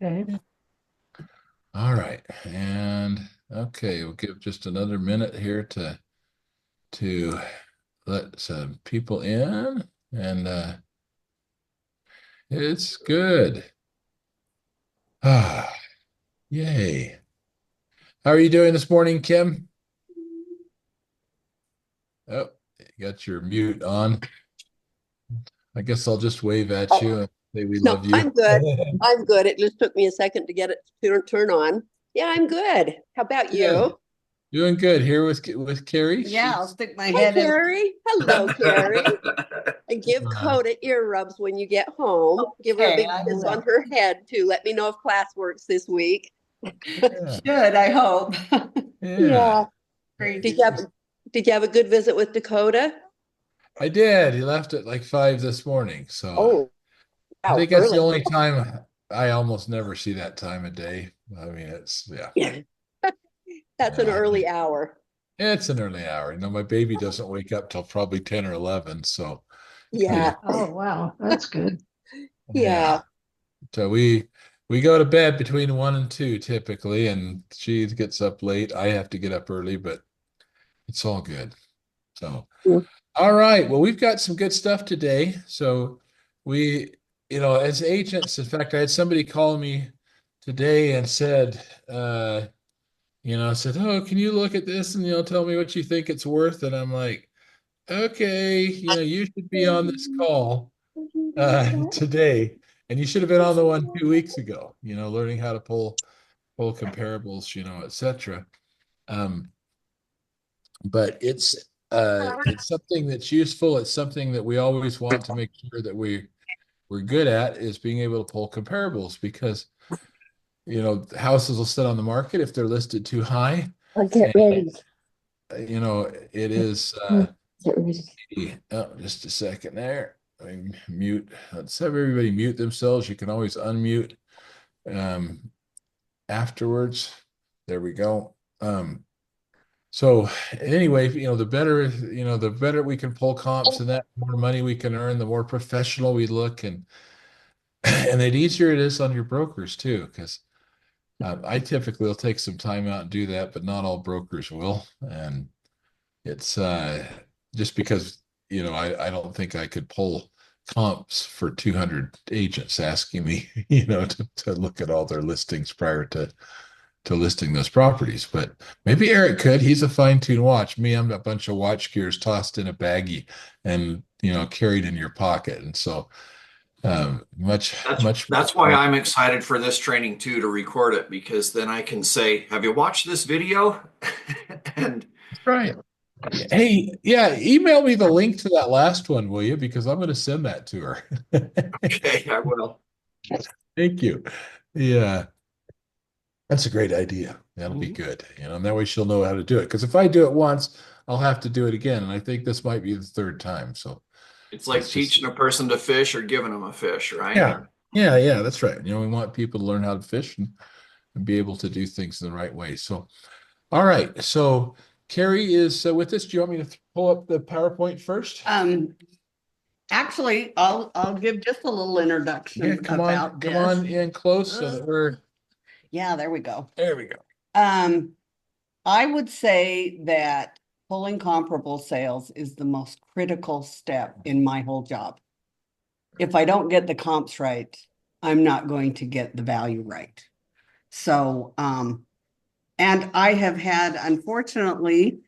Okay. All right. And okay, we'll give just another minute here to let some people in. And it's good. Ah, yay. How are you doing this morning, Kim? Oh, you got your mute on. I guess I'll just wave at Oh, you and say we no, love you. I'm good. I'm good. It just took me a second to get it to turn on. Yeah, I'm good. How about Good. you? Doing good here with Carrie. Yeah, I'll She's stick my Hi, head in. Carrie. Hello, Carrie. And give Coda ear rubs when you get home. Give her a Okay, big I kiss on will. her head, too. Let me know if class works this week. yeah, Should, I hope. yeah. Yeah. Did Crazy. you have did you have a good visit with Dakota? I did. He left at like 5 this morning, so Oh, I wow, think that's the early. only time I almost never see that time of day. I mean, it's yeah, That's an yeah. early hour. It's an early hour. My baby doesn't wake up till probably 10 or 11, so yeah, Yeah. Oh, wow. That's good. yeah. Yeah. So we go to bed between 1 and 2 typically, and she gets up late. I have to get up early, but it's all good. So, all right. Well, we've got some good stuff today. So we, as agents, in fact, I had somebody call me today and said, said, "Oh, can you look at this and tell me what you think it's worth?" And I'm like, "Okay, you should be on this call today, and you should have been on the one 2 weeks ago. Learning how to pull comparables, etc." Um, but it's something that's useful. It's something that we always want to make sure that we're good at is being able to pull comparables because houses will sit on the market if they're listed too high. I'll get And ready. it is Get ready. oh, just a second there. Mute. Let's have everybody mute themselves. You can always unmute um afterwards. There we go. So anyway, the better we can pull comps and that the more money we can earn, the more professional we look and and the easier it is on your brokers too, because I typically will take some time out and do that, but not all brokers will. And it's just because, I don't think I could pull comps for 200 agents asking me, to look at all their listings prior to listing those properties. But maybe Eric could. He's a fine-tuned watch. Me, I'm a bunch of watch gears tossed in a baggie and carried in your pocket. And so much That's much that's why I'm excited for this training too, to record it, because then I can say, "Have you watched this video?" And right. Hey, yeah, email me the link to that last one, will you? Because I'm going to send that to her. okay, I will. Thank you. Yeah, that's a great idea. That'll be Mhm. good. And that way she'll know how to do it. Because if I do it once, I'll have to do it again. And I think this might be the third time. So It's it's like just teaching a person to fish or giving them a fish, right? yeah, yeah, that's right. We want people to learn how to fish and be able to do things in the right way. So, all right. So, Carrie is with us. Do you want me to pull up the PowerPoint first? Um, Actually, I'll give just a little Yeah, introduction about come this. on in close so that we're Yeah, there we go. there we go. Um, I would say that pulling comparable sales is the most critical step in my whole job. If I don't get the comps right, I'm not going to get the value right. So, and I have had, unfortunately,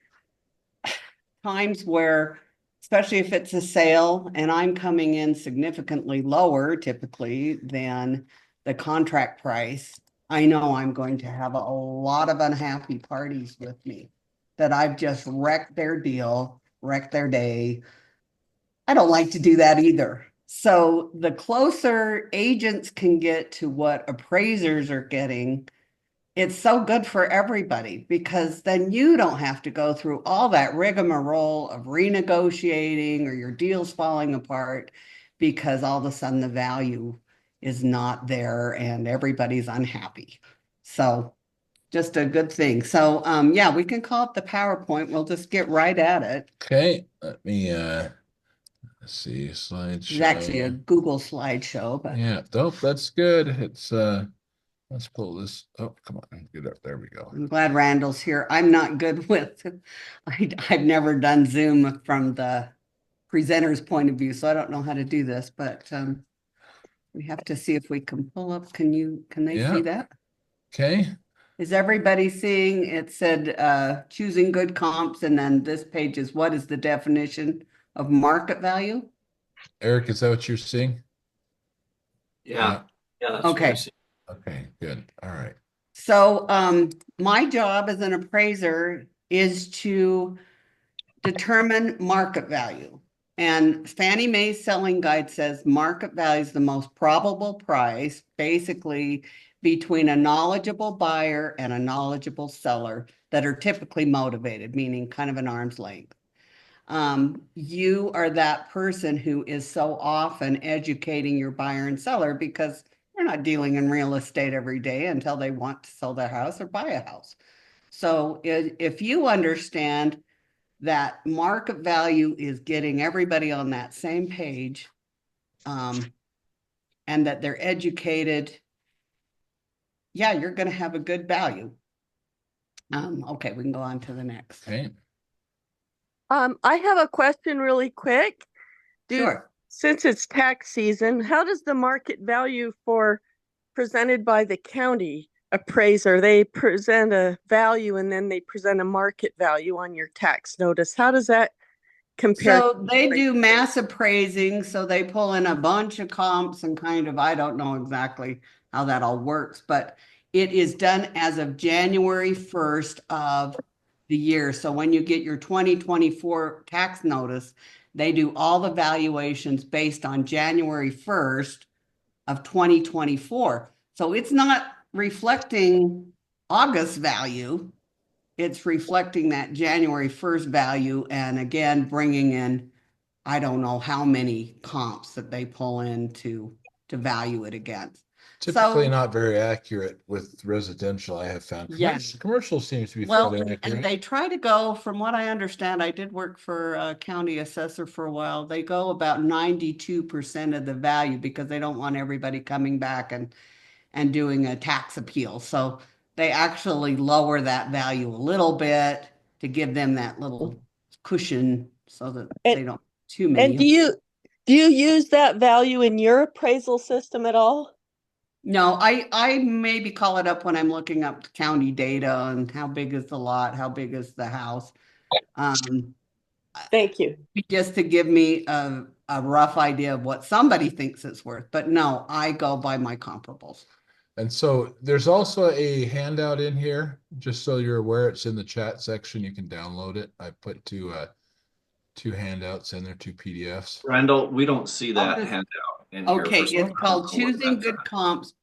times where, especially if it's a sale and I'm coming in significantly lower typically than the contract price, I know I'm going to have a lot of unhappy parties with me that I've just wrecked their deal, wrecked their day. I don't like to do that either. So the closer agents can get to what appraisers are getting, it's so good for everybody because then you don't have to go through all that rigmarole of renegotiating or your deals falling apart because all of a sudden the value is not there and everybody's unhappy. So just a good thing. So yeah, we can call it the PowerPoint. We'll just get right at it. Okay, let me let's see It's actually a slideshow. Google slideshow, but Yeah, nope, that's good. It's Let's pull this. Oh, come on, get up. There we go. I'm glad Randall's here. I'm not good with, I've never done Zoom from the presenter's point of view, so I don't know how to do this, but we have to see if we can pull up. Can they Yeah. see that? Okay. Is everybody seeing? It said choosing good comps, and then this page is what is the definition of market value? Eric, is that what you're seeing? Yeah. Yeah, that's what I Okay. see. Okay, good. All right. So my job as an appraiser is to determine market value. And Fannie Mae's selling guide says market value is the most probable price, basically between a knowledgeable buyer and a knowledgeable seller that are typically motivated, meaning kind of an arm's length. You are that person who is so often educating your buyer and seller because they're not dealing in real estate every day until they want to sell their house or buy a house. So if you understand that market value is getting everybody on that same page, and that they're educated, yeah, you're going to have a good value. Okay, we can go on to the next. Okay. I have a question really quick. Sure. Since it's tax season, how does the market value presented by the county appraiser? They present a value and then they present a market value on your tax notice. How does that compare? So they do mass appraising, so they pull in a bunch of comps and kind of, I don't know exactly how that all works, but it is done as of January 1st of the year. So when you get your 2024 tax notice, they do all the valuations based on January 1st of 2024. So it's not reflecting August value. It's reflecting that January 1st value, and again, bringing in, I don't know how many comps that they pull in to value it against. Typically So- not very accurate with residential, I have found. Yes. Commercial seems to be Well, fairly and accurate. they try to go, from what I understand, I did work for a county assessor for a while. They go about 92% of the value because they don't want everybody coming back and doing a tax appeal. So they actually lower that value a little bit to give them that little cushion so that they don't too many. And do you use that value in your appraisal system at all? No, I maybe call it up when I'm looking up county data and how big is the lot, how big is the house. Thank you. Just to give me a rough idea of what somebody thinks it's worth. But no, I go by my comparables. And so there's also a handout in here, just so you're aware, it's in the chat section. You can download it. I put two handouts in there, 2 PDFs. Randall, we don't see that just- handout in here. Okay, for some it's called reason. Choosing Good Comps,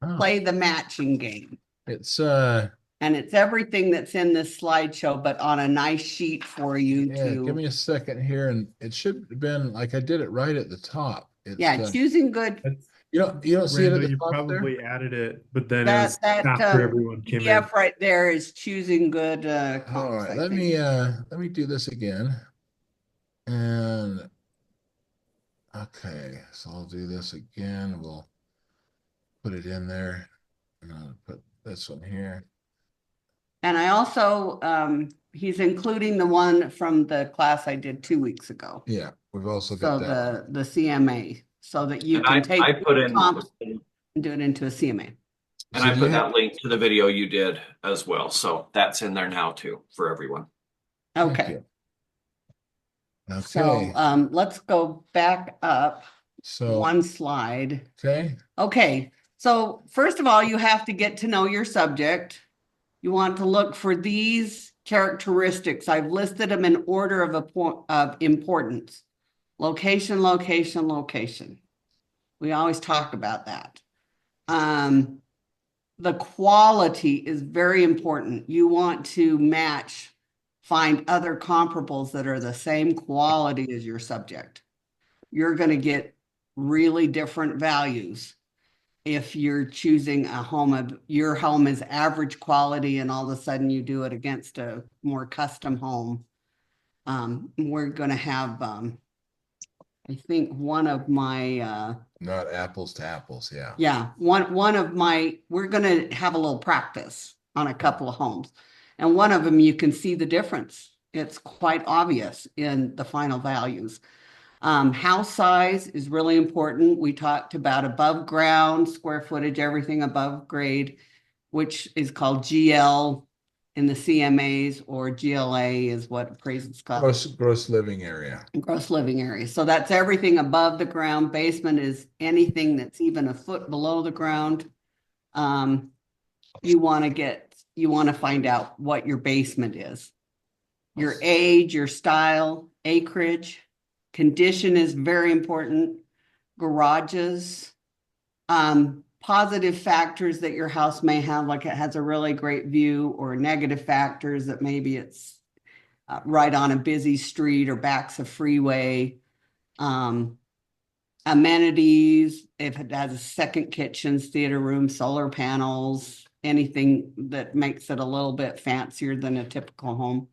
Oh, Play the Matching Game. it's And it's everything that's in this slideshow, but on a nice sheet for you yeah, give to, me a second here, and it should have been like I did it right at the top. It's choosing good. you don't see it at Randall, the you top there? probably added it, but then That after everyone came in. PDF right there is choosing good All comps, right, I let think. me do this again. And okay, so I'll do this again. We'll put it in there. And I'll put this one here. And I also, he's including the one from the class I did 2 weeks ago. Yeah, we've also So got that. the CMA, so that you And can take I put in, comps and do it into a CMA. and So I do put you have- that link to the video you did as well. So that's in there now too for everyone. Thank Okay, you. Okay, so let's go back up so one slide. okay, Okay, so first of all, you have to get to know your subject. You want to look for these characteristics. I've listed them in order of importance. Location, location, location. We always talk about that. The quality is very important. You want to find other comparables that are the same quality as your subject. You're going to get really different values if you're choosing a home your home is average quality and all of a sudden you do it against a more custom home. We're going to have, I think one of my, Not apples to apples, yeah. yeah, one of my, we're gonna have a little practice on a couple of homes. And one of them, you can see the difference. It's quite obvious in the final values. House size is really important. We talked about above ground, square footage, everything above grade, which is called GL in the CMAs, or GLA is what appraisals called. Gross living area. Gross living area. So that's everything above the ground. Basement is anything that's even a foot below the ground. You want to find out what your basement is. Your age, your style, acreage, condition is very important. Garages, positive factors that your house may have, like it has a really great view, or negative factors that maybe it's right on a busy street or backs a freeway. Amenities, if it has a second kitchen, theater room, solar panels, anything that makes it a little bit fancier than a typical home.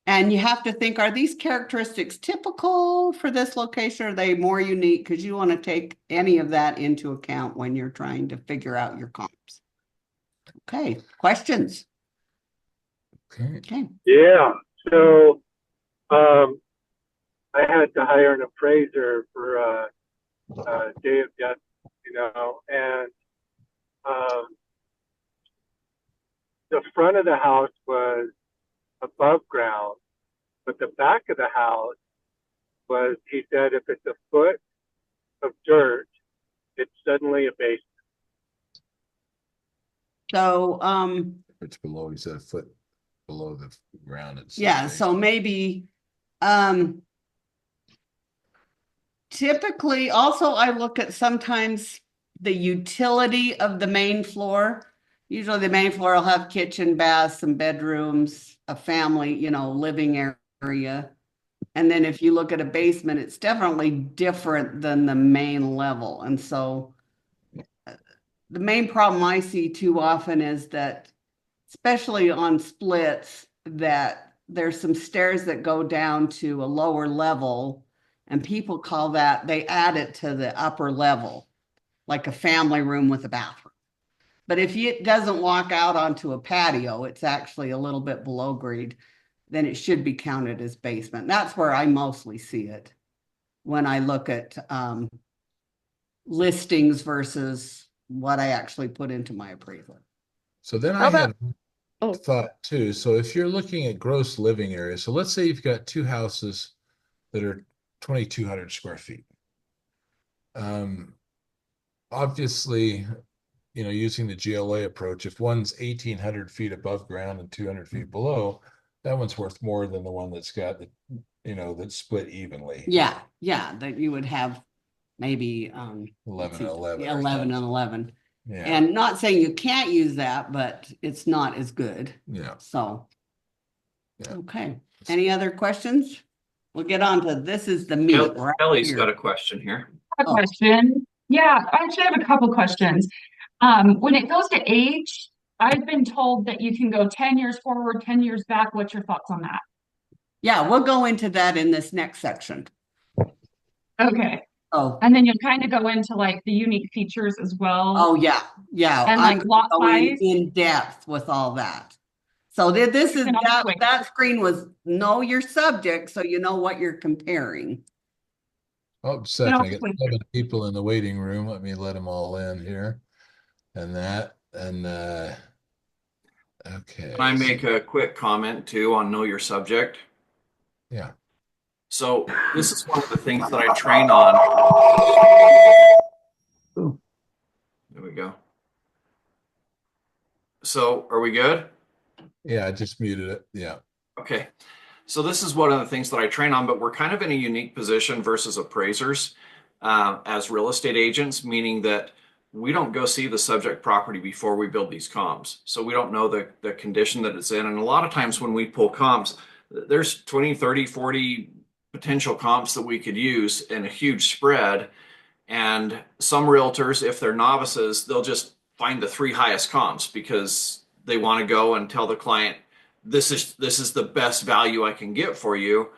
And you have to think, are these characteristics typical for this location? Or are they more unique? Because you want to take any of that into account when you're trying to figure out your comps. Okay, questions? Okay. Okay. Yeah. So I had to hire an appraiser for a day of death, and the front of the house was above ground, but the back of the house was, he said, if it's a foot of dirt, it's suddenly a basement. So, It's below, he said a foot below the ground. It's yeah, so maybe, typically, also I look at sometimes the utility of the main floor. Usually the main floor will have kitchen, bath, some bedrooms, a family, living area. And then if you look at a basement, it's definitely different than the main level. And so the main problem I see too often is that, especially on splits, that there's some stairs that go down to a lower level, and people call that, they add it to the upper level, like a family room with a bathroom. But if it doesn't walk out onto a patio, it's actually a little bit below grade, then it should be counted as basement. That's where I mostly see it when I look at listings versus what I actually put into my appraisal. So then How I had Oh. a thought too. So if you're looking at gross living area, so let's say you've got two houses that are 2,200 square feet. Obviously, using the GLA approach, if one's 1,800 feet above ground and 200 feet below, that one's worth more than the one that's got the, that's split evenly. Yeah, that you would have maybe 11 and 11. Yeah, 11 and 11. Yeah. And not saying you can't use that, but it's not as good. Yeah. So, Yeah. Okay. Any other questions? We'll get on to, this is the meat right Kelly's here. got a question here. A question. Yeah, I actually have a couple questions. When it goes to age, I've been told that you can go 10 years forward, 10 years back. What's your thoughts on that? Yeah, we'll go into that in this next section. Okay. Oh, And then you'll kind of go into like the unique features as well. oh yeah. And like lot going size. in depth with all that. So this is, And I'll wait. that screen was know your subject, so you know what you're comparing. Oh, just a second. I got 7 people in the waiting room. Let me let them all in here. And okay. Can I make a quick comment too on know your subject? Yeah. So this is one of the things that I train on. Ooh. There we go. So are we good? Yeah, I just muted it. Yeah. Okay. So this is one of the things that I train on, but we're kind of in a unique position versus appraisers as real estate agents, meaning that we don't go see the subject property before we build these comps. So we don't know the condition that it's in. And a lot of times when we pull comps, there's 20, 30, 40 potential comps that we could use in a huge spread. And some realtors, if they're novices, they'll just find the 3 highest comps because they want to go and tell the client, this is the best value I can get for you.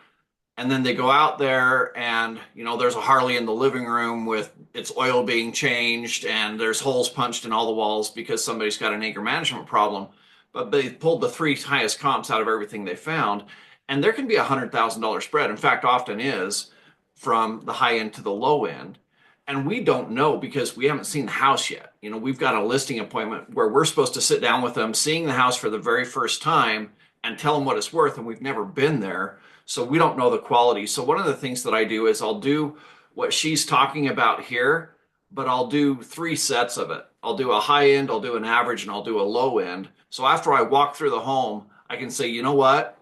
And then they go out there and, there's a Harley in the living room with its oil being changed and there's holes punched in all the walls because somebody's got an anger management problem. But they pulled the three highest comps out of everything they found. And there can be $100,000 spread. In fact, often is from the high end to the low end. And we don't know because we haven't seen the house yet. We've got a listing appointment where we're supposed to sit down with them, seeing the house for the very first time and tell them what it's worth. And we've never been there. So we don't know the quality. So one of the things that I do is I'll do what she's talking about here, but I'll do three sets of it. I'll do a high end, I'll do an average, and I'll do a low end. So after I walk through the home, I can say, you know what?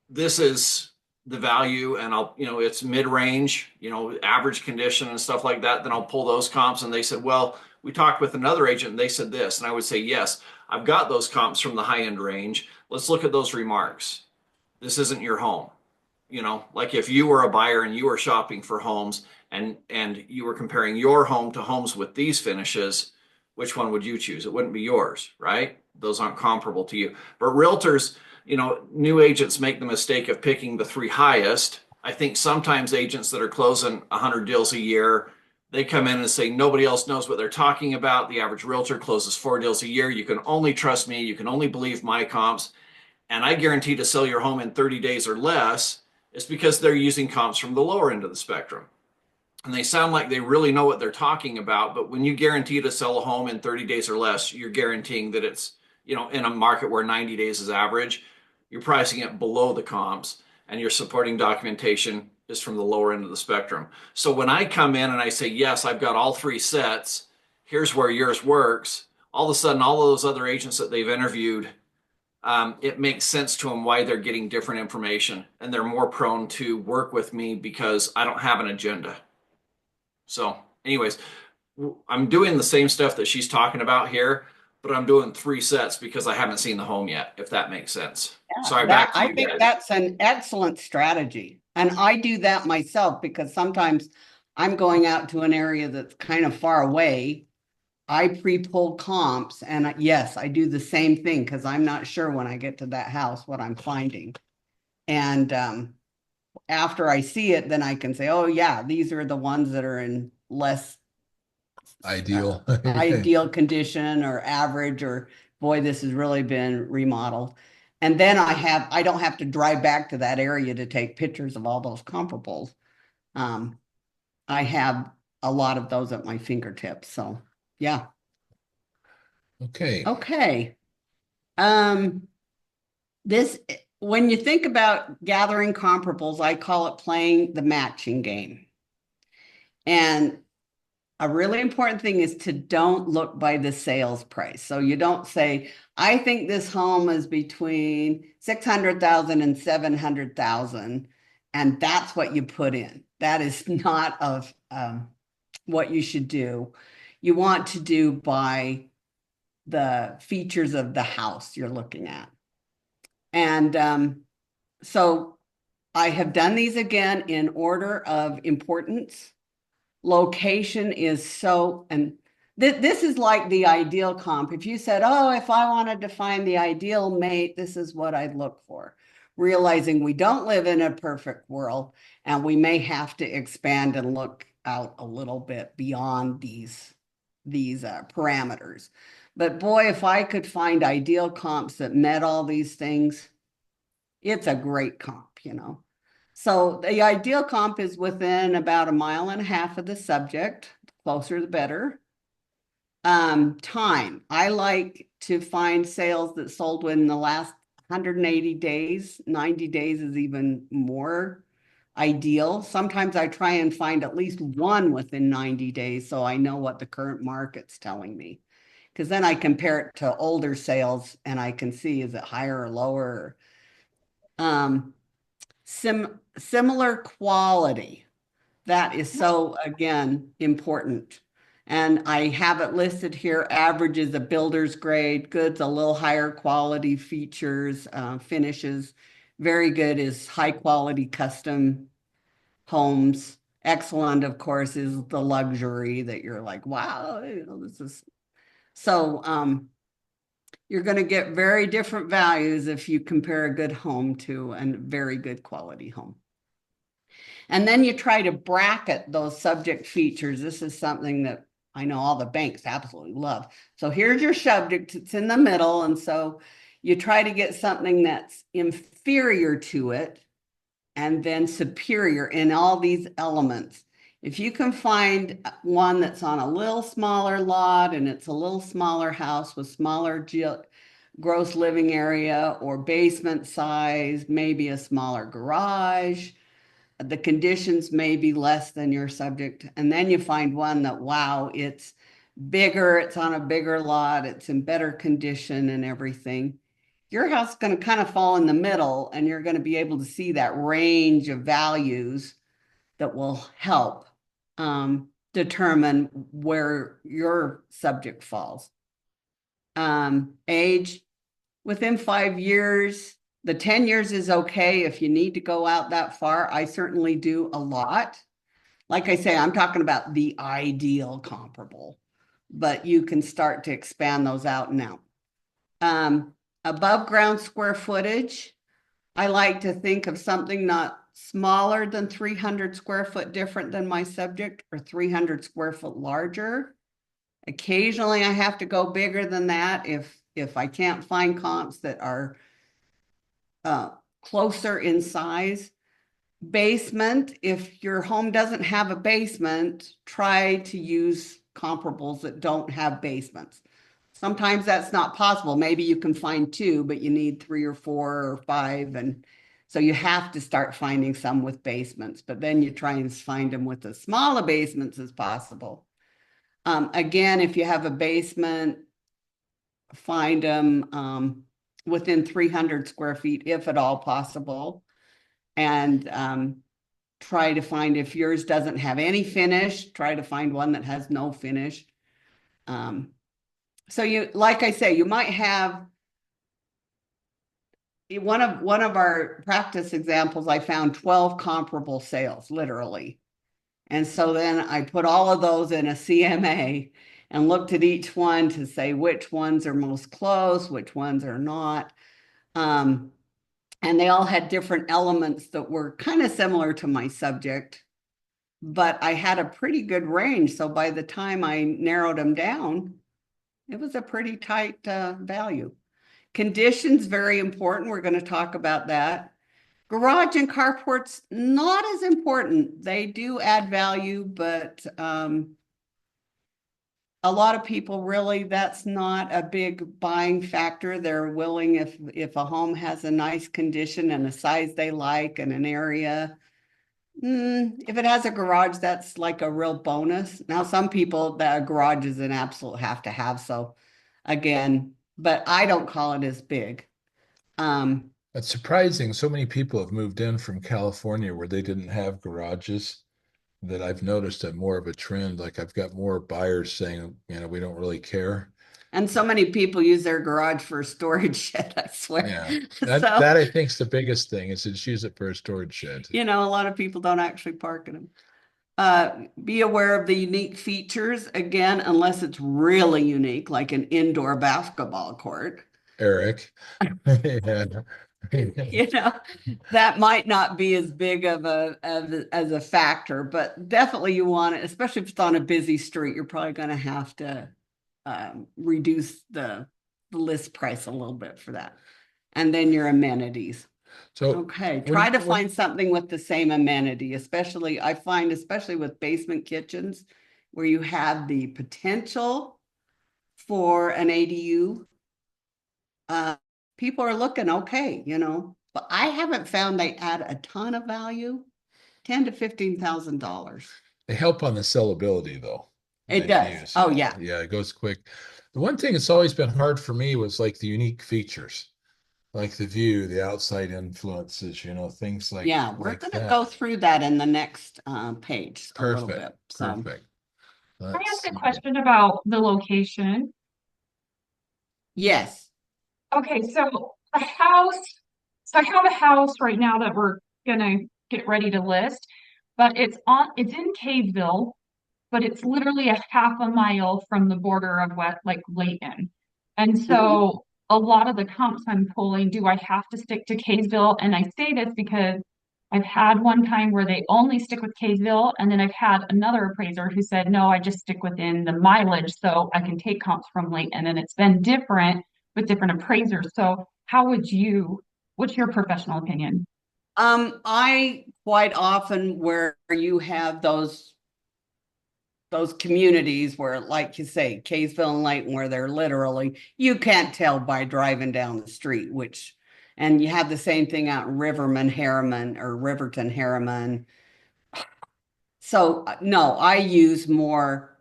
This is the value, and it's mid-range, average condition and stuff like that. Then I'll pull those comps, and they said, well, we talked with another agent and they said this. And I would say, yes, I've got those comps from the high end range. Let's look at those remarks. This isn't your home. Like if you were a buyer and you were shopping for homes and you were comparing your home to homes with these finishes, which one would you choose? It wouldn't be yours, right? Those aren't comparable to you. But realtors, new agents make the mistake of picking the three highest. I think sometimes agents that are closing 100 deals a year, they come in and say, nobody else knows what they're talking about. The average realtor closes 4 deals a year. You can only trust me. You can only believe my comps. And I guarantee to sell your home in 30 days or less. It's because they're using comps from the lower end of the spectrum. And they sound like they really know what they're talking about. But when you guarantee to sell a home in 30 days or less, you're guaranteeing that it's, in a market where 90 days is average, you're pricing it below the comps and your supporting documentation is from the lower end of the spectrum. So when I come in and I say, yes, I've got all three sets, here's where yours works, all of a sudden, all of those other agents that they've interviewed, it makes sense to them why they're getting different information and they're more prone to work with me because I don't have an agenda. So anyways, I'm doing the same stuff that she's talking about here, but I'm doing 3 sets because I haven't seen the home yet, if that makes sense. Yeah, Sorry, back to you I think guys. that's an excellent strategy. And I do that myself because sometimes I'm going out to an area that's kind of far away. I pre-pull comps and yes, I do the same thing because I'm not sure when I get to that house what I'm finding. And after I see it, then I can say, oh yeah, these are the ones that are in less Ideal. ideal condition or average, or boy, this has really been remodeled. And then I don't have to drive back to that area to take pictures of all those comparables. I have a lot of those at my fingertips. So yeah. Okay. Okay. This, when you think about gathering comparables, I call it playing the matching game. And a really important thing is to don't look by the sales price. So you don't say, I think this home is between 600,000 and 700,000, and that's what you put in. That is not of what you should do. You want to do by the features of the house you're looking at. And so I have done these again in order of importance. Location is so, and this is like the ideal comp. If you said, oh, if I wanted to find the ideal mate, this is what I'd look for. Realizing we don't live in a perfect world and we may have to expand and look out a little bit beyond these parameters. But boy, if I could find ideal comps that met all these things, it's a great comp, So the ideal comp is within about 1.5 miles of the subject, closer the better. Time, I like to find sales that sold within the last 180 days. 90 days is even more ideal. Sometimes I try and find at least one within 90 days so I know what the current market's telling me. Because then I compare it to older sales and I can see, is it higher or lower? Similar quality. That is so, again, important. And I have it listed here. Average is a builder's grade. Good's a little higher quality features, finishes. Very good is high quality custom homes. Excellent, of course, is the luxury that you're like, wow, this is. So you're going to get very different values if you compare a good home to a very good quality home. And then you try to bracket those subject features. This is something that I know all the banks absolutely love. So here's your subject, it's in the middle. And so you try to get something that's inferior to it and then superior in all these elements. If you can find one that's on a little smaller lot and it's a little smaller house with smaller gross living area or basement size, maybe a smaller garage, the conditions may be less than your subject. And then you find one that, wow, it's bigger, it's on a bigger lot, it's in better condition and everything. Your house is going to kind of fall in the middle, and you're going to be able to see that range of values that will help determine where your subject falls. Age, within 5 years, the 10 years is okay if you need to go out that far. I certainly do a lot. Like I say, I'm talking about the ideal comparable, but you can start to expand those out now. Above ground square footage, I like to think of something not smaller than 300 square foot different than my subject, or 300 square foot larger. Occasionally I have to go bigger than that if I can't find comps that are closer in size. Basement, if your home doesn't have a basement, try to use comparables that don't have basements. Sometimes that's not possible. Maybe you can find 2, but you need 3 or 4 or 5. And so you have to start finding some with basements, but then you try and find them with as small a basements as possible. Again, if you have a basement, find them within 300 square feet, if at all possible. And try to find, if yours doesn't have any finish, try to find one that has no finish. So you, like I say, you might have one of our practice examples. I found 12 comparable sales, literally. And so then I put all of those in a CMA and looked at each one to say which ones are most close, which ones are not. And they all had different elements that were kind of similar to my subject, but I had a pretty good range. So by the time I narrowed them down, it was a pretty tight value. Conditions, very important. We're going to talk about that. Garage and carports, not as important. They do add value, but a lot of people really, that's not a big buying factor. They're willing, if a home has a nice condition and a size they like and an area. If it has a garage, that's like a real bonus. Now, some people, that garage is an absolute have to have. So again, but I don't call it as big. It's surprising. So many people have moved in from California where they didn't have garages, that I've noticed more of a trend. Like I've got more buyers saying, we don't really care. And so many people use their garage for a storage shed, I swear. Yeah, that I think is the biggest thing, is just use it for a storage shed. A lot of people don't actually park in them. Be aware of the unique features, again, unless it's really unique, like an indoor basketball court. Eric. That might not be as big of a factor, but definitely you want it, especially if it's on a busy street. You're probably going to have to reduce the list price a little bit for that. And then your amenities. So okay, try to find something with the same amenity, I find especially with basement kitchens, where you have the potential for an ADU. People are looking okay, but I haven't found they add a ton of value, $10,000 to $15,000. They help on the sellability, though. It does. Oh, yeah. Yeah, it goes quick. The one thing that's always been hard for me was like the unique features, like the view, the outside influences, things like. Yeah, we're going to go through that in the next page. Perfect. A little bit. Perfect. Can I ask a question about the location? Yes. Okay, so I have a house right now that we're gonna get ready to list, but it's in Kaysville, but it's literally a half a mile from the border of Layton. And so a lot of the comps I'm pulling, do I have to stick to Kaysville? And I say this because I've had one time where they only stick with Kaysville, and then I've had another appraiser who said, no, I just stick within the mileage so I can take comps from late. And then it's been different with different appraisers. So what's your professional opinion? I quite often where you have those communities where, like you say, Kaysville and Layton, where they're literally, you can't tell by driving down the street, and you have the same thing out in Harriman or Riverton, Harriman. So no, I use more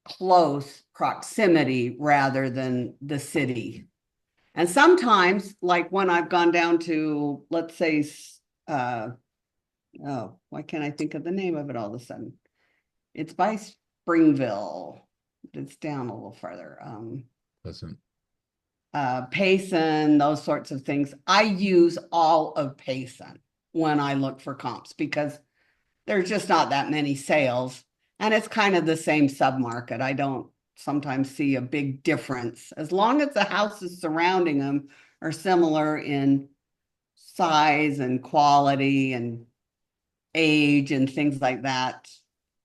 close proximity rather than the city. And sometimes, like when I've gone down to, let's say, oh, why can't I think of the name of it all of a sudden? It's by Springville. It's down a little further. Doesn't. Payson, those sorts of things. I use all of Payson when I look for comps because there's just not that many sales. And it's kind of the same submarket. I don't sometimes see a big difference. As long as the houses surrounding them are similar in size and quality and age and things like that,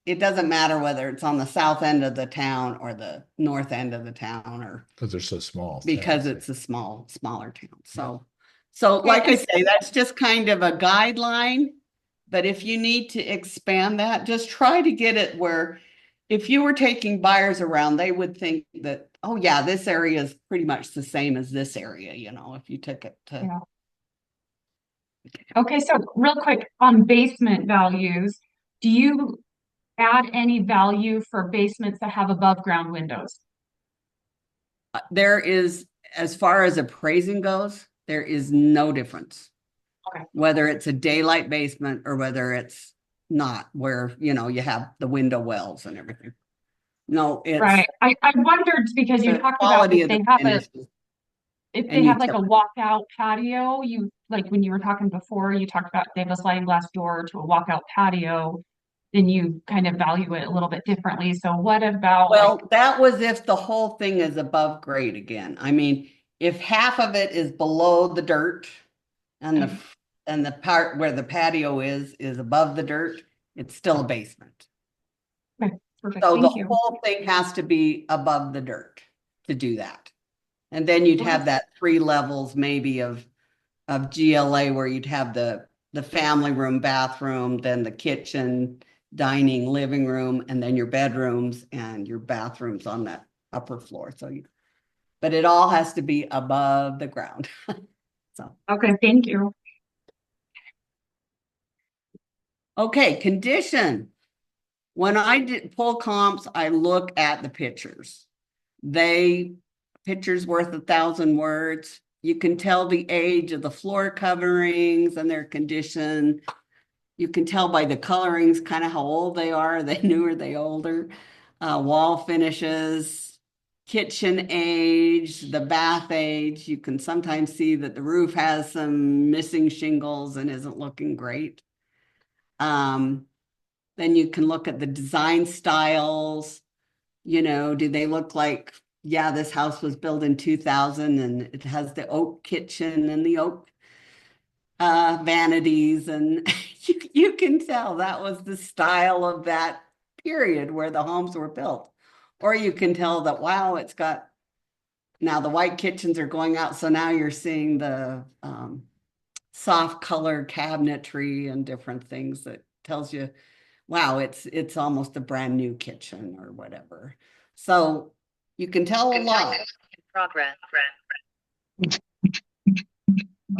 it doesn't matter whether it's on the south end of the town or the north end of the town, or Because they're so small. because it's a smaller town. So like I say, that's just kind of a guideline. But if you need to expand that, just try to get it where if you were taking buyers around, they would think that, oh yeah, this area is pretty much the same as this area, if you took it to. Yeah. Okay, so real quick on basement values, do you add any value for basements that have above ground windows? There is, as far as appraising goes, there is no difference. Okay. Whether it's a daylight basement or whether it's not, where, you have the window wells and everything. No, it's Right. I wondered because you the talked about quality if of they the have finishes. if and they have like a utility. walkout patio, like when you were talking before, you talked about they have a sliding glass door to a walkout patio, then you kind of value it a little bit differently. So what about Well, that was if the whole thing is above grade again. I mean, if half of it is below the dirt and the part where the patio is above the dirt, it's still a basement. okay, perfect, So the thank you. whole thing has to be above the dirt to do that. And then you'd have that 3 levels maybe of GLA, where you'd have the family room, bathroom, then the kitchen, dining, living room, and then your bedrooms and your bathrooms on that upper floor. But it all has to be above the ground. So, Okay, thank you. okay, condition. When I did pull comps, I look at the pictures. Pictures worth 1,000 words. You can tell the age of the floor coverings and their condition. You can tell by the colorings kind of how old they are. Are they new or they older? Wall finishes, kitchen age, the bath age. You can sometimes see that the roof has some missing shingles and isn't looking great. Then you can look at the design styles. Do they look like, yeah, this house was built in 2000 and it has the oak kitchen and the oak vanities, and you can tell that was the style of that period where the homes were built. Or you can tell that, wow, it's got, now the white kitchens are going out, so now you're seeing the soft color cabinetry and different things that tells you, wow, it's almost a brand new kitchen or whatever. So you can tell a lot. Progress.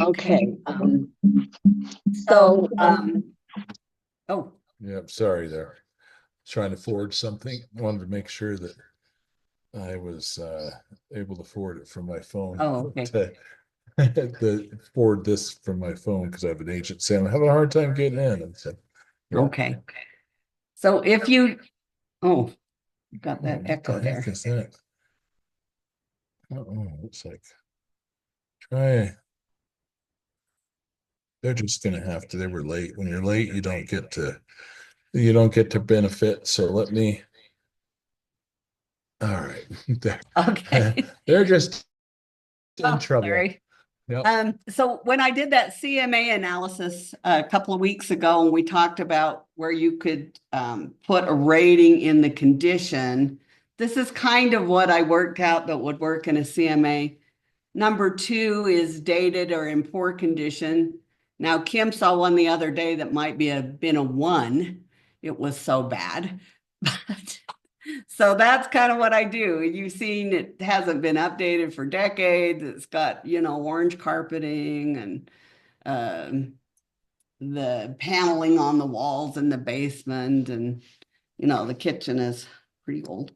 Okay. So, oh, Yep, sorry there. Trying to forward something. I wanted to make sure that I was able to forward it from my phone. Oh, okay. Forward this from my phone because I have an agent saying I'm having a hard time getting in. And said, okay. So if you, oh, you got that what echo the heck there. is that? Oh, looks like try. They're just gonna have to. They were late. When you're late, you don't get to benefit. So let me. All right. Okay. They're just in Oh, trouble. sorry. Yep. So when I did that CMA analysis a couple of weeks ago, and we talked about where you could put a rating in the condition, this is kind of what I worked out that would work in a CMA. Number 2 is dated or in poor condition. Now, Kim saw one the other day that might been a 1. It was so bad. But so that's kind of what I do. You've seen it hasn't been updated for decades. It's got, orange carpeting and the paneling on the walls in the basement, and, the kitchen is pretty old.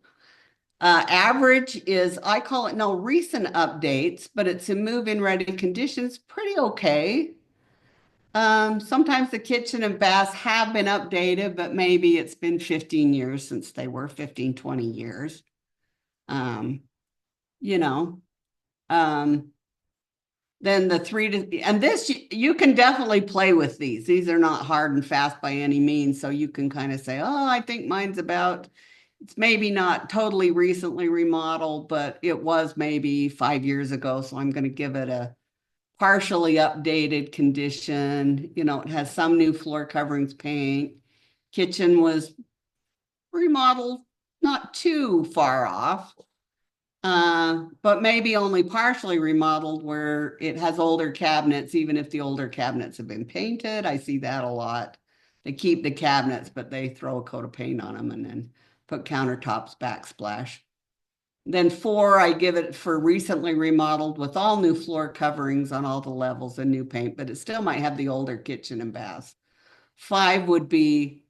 Average is, I call it no recent updates, but it's in move-in ready conditions, pretty okay. Sometimes the kitchen and baths have been updated, but maybe it's been 15 years since they were 15, 20 years. You know, then the 3 to, and this, you can definitely play with these. These are not hard and fast by any means. So you can kind of say, oh, I think mine's about, it's maybe not totally recently remodeled, but it was maybe 5 years ago. So I'm going to give it a partially updated condition. It has some new floor coverings, paint. Kitchen was remodeled, not too far off, but maybe only partially remodeled where it has older cabinets, even if the older cabinets have been painted. I see that a lot. They keep the cabinets, but they throw a coat of paint on them and then put countertops backsplash. Then 4, I give it for recently remodeled with all new floor coverings on all the levels and new paint, but it still might have the older kitchen and baths. 5 would be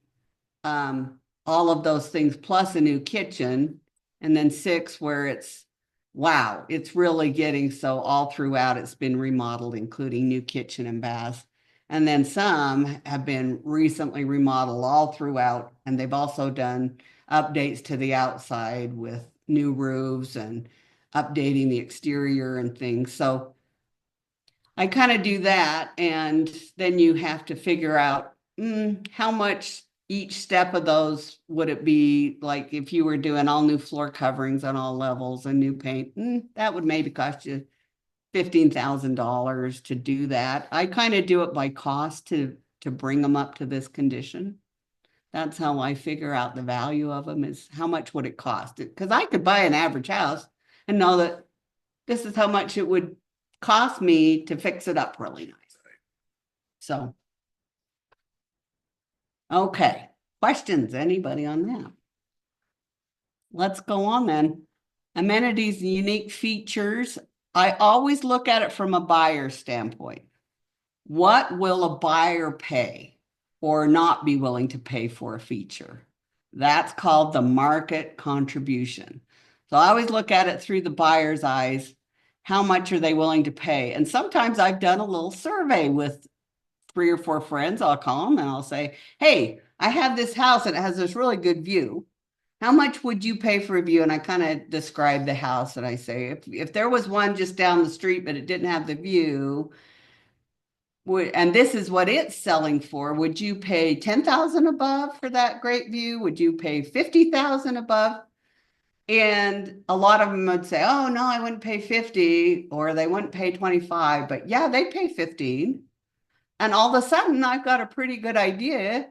all of those things plus a new kitchen. And then 6 where it's, wow, it's really getting so all throughout it's been remodeled, including new kitchen and baths. And then some have been recently remodeled all throughout, and they've also done updates to the outside with new roofs and updating the exterior and things. So I kind of do that, and then you have to figure out how much each step of those would it be. Like if you were doing all new floor coverings on all levels and new paint, that would maybe cost you $15,000 to do that. I kind of do it by cost to bring them up to this condition. That's how I figure out the value of them, is how much would it cost? Because I could buy an average house and know that this is how much it would cost me to fix it up really nice. So, okay. Questions, anybody on that? Let's go on then. Amenities and unique features. I always look at it from a buyer standpoint. What will a buyer pay or not be willing to pay for a feature? That's called the market contribution. So I always look at it through the buyer's eyes. How much are they willing to pay? And sometimes I've done a little survey with 3 or 4 friends. I'll call them and I'll say, hey, I have this house and it has this really good view. How much would you pay for a view? And I kind of describe the house and I say, if there was one just down the street, but it didn't have the view, and this is what it's selling for, would you pay $10,000 above for that great view? Would you pay $50,000 above? And a lot of them would say, oh no, I wouldn't pay 50, or they wouldn't pay 25, but yeah, they pay 15. And all of a sudden I've got a pretty good idea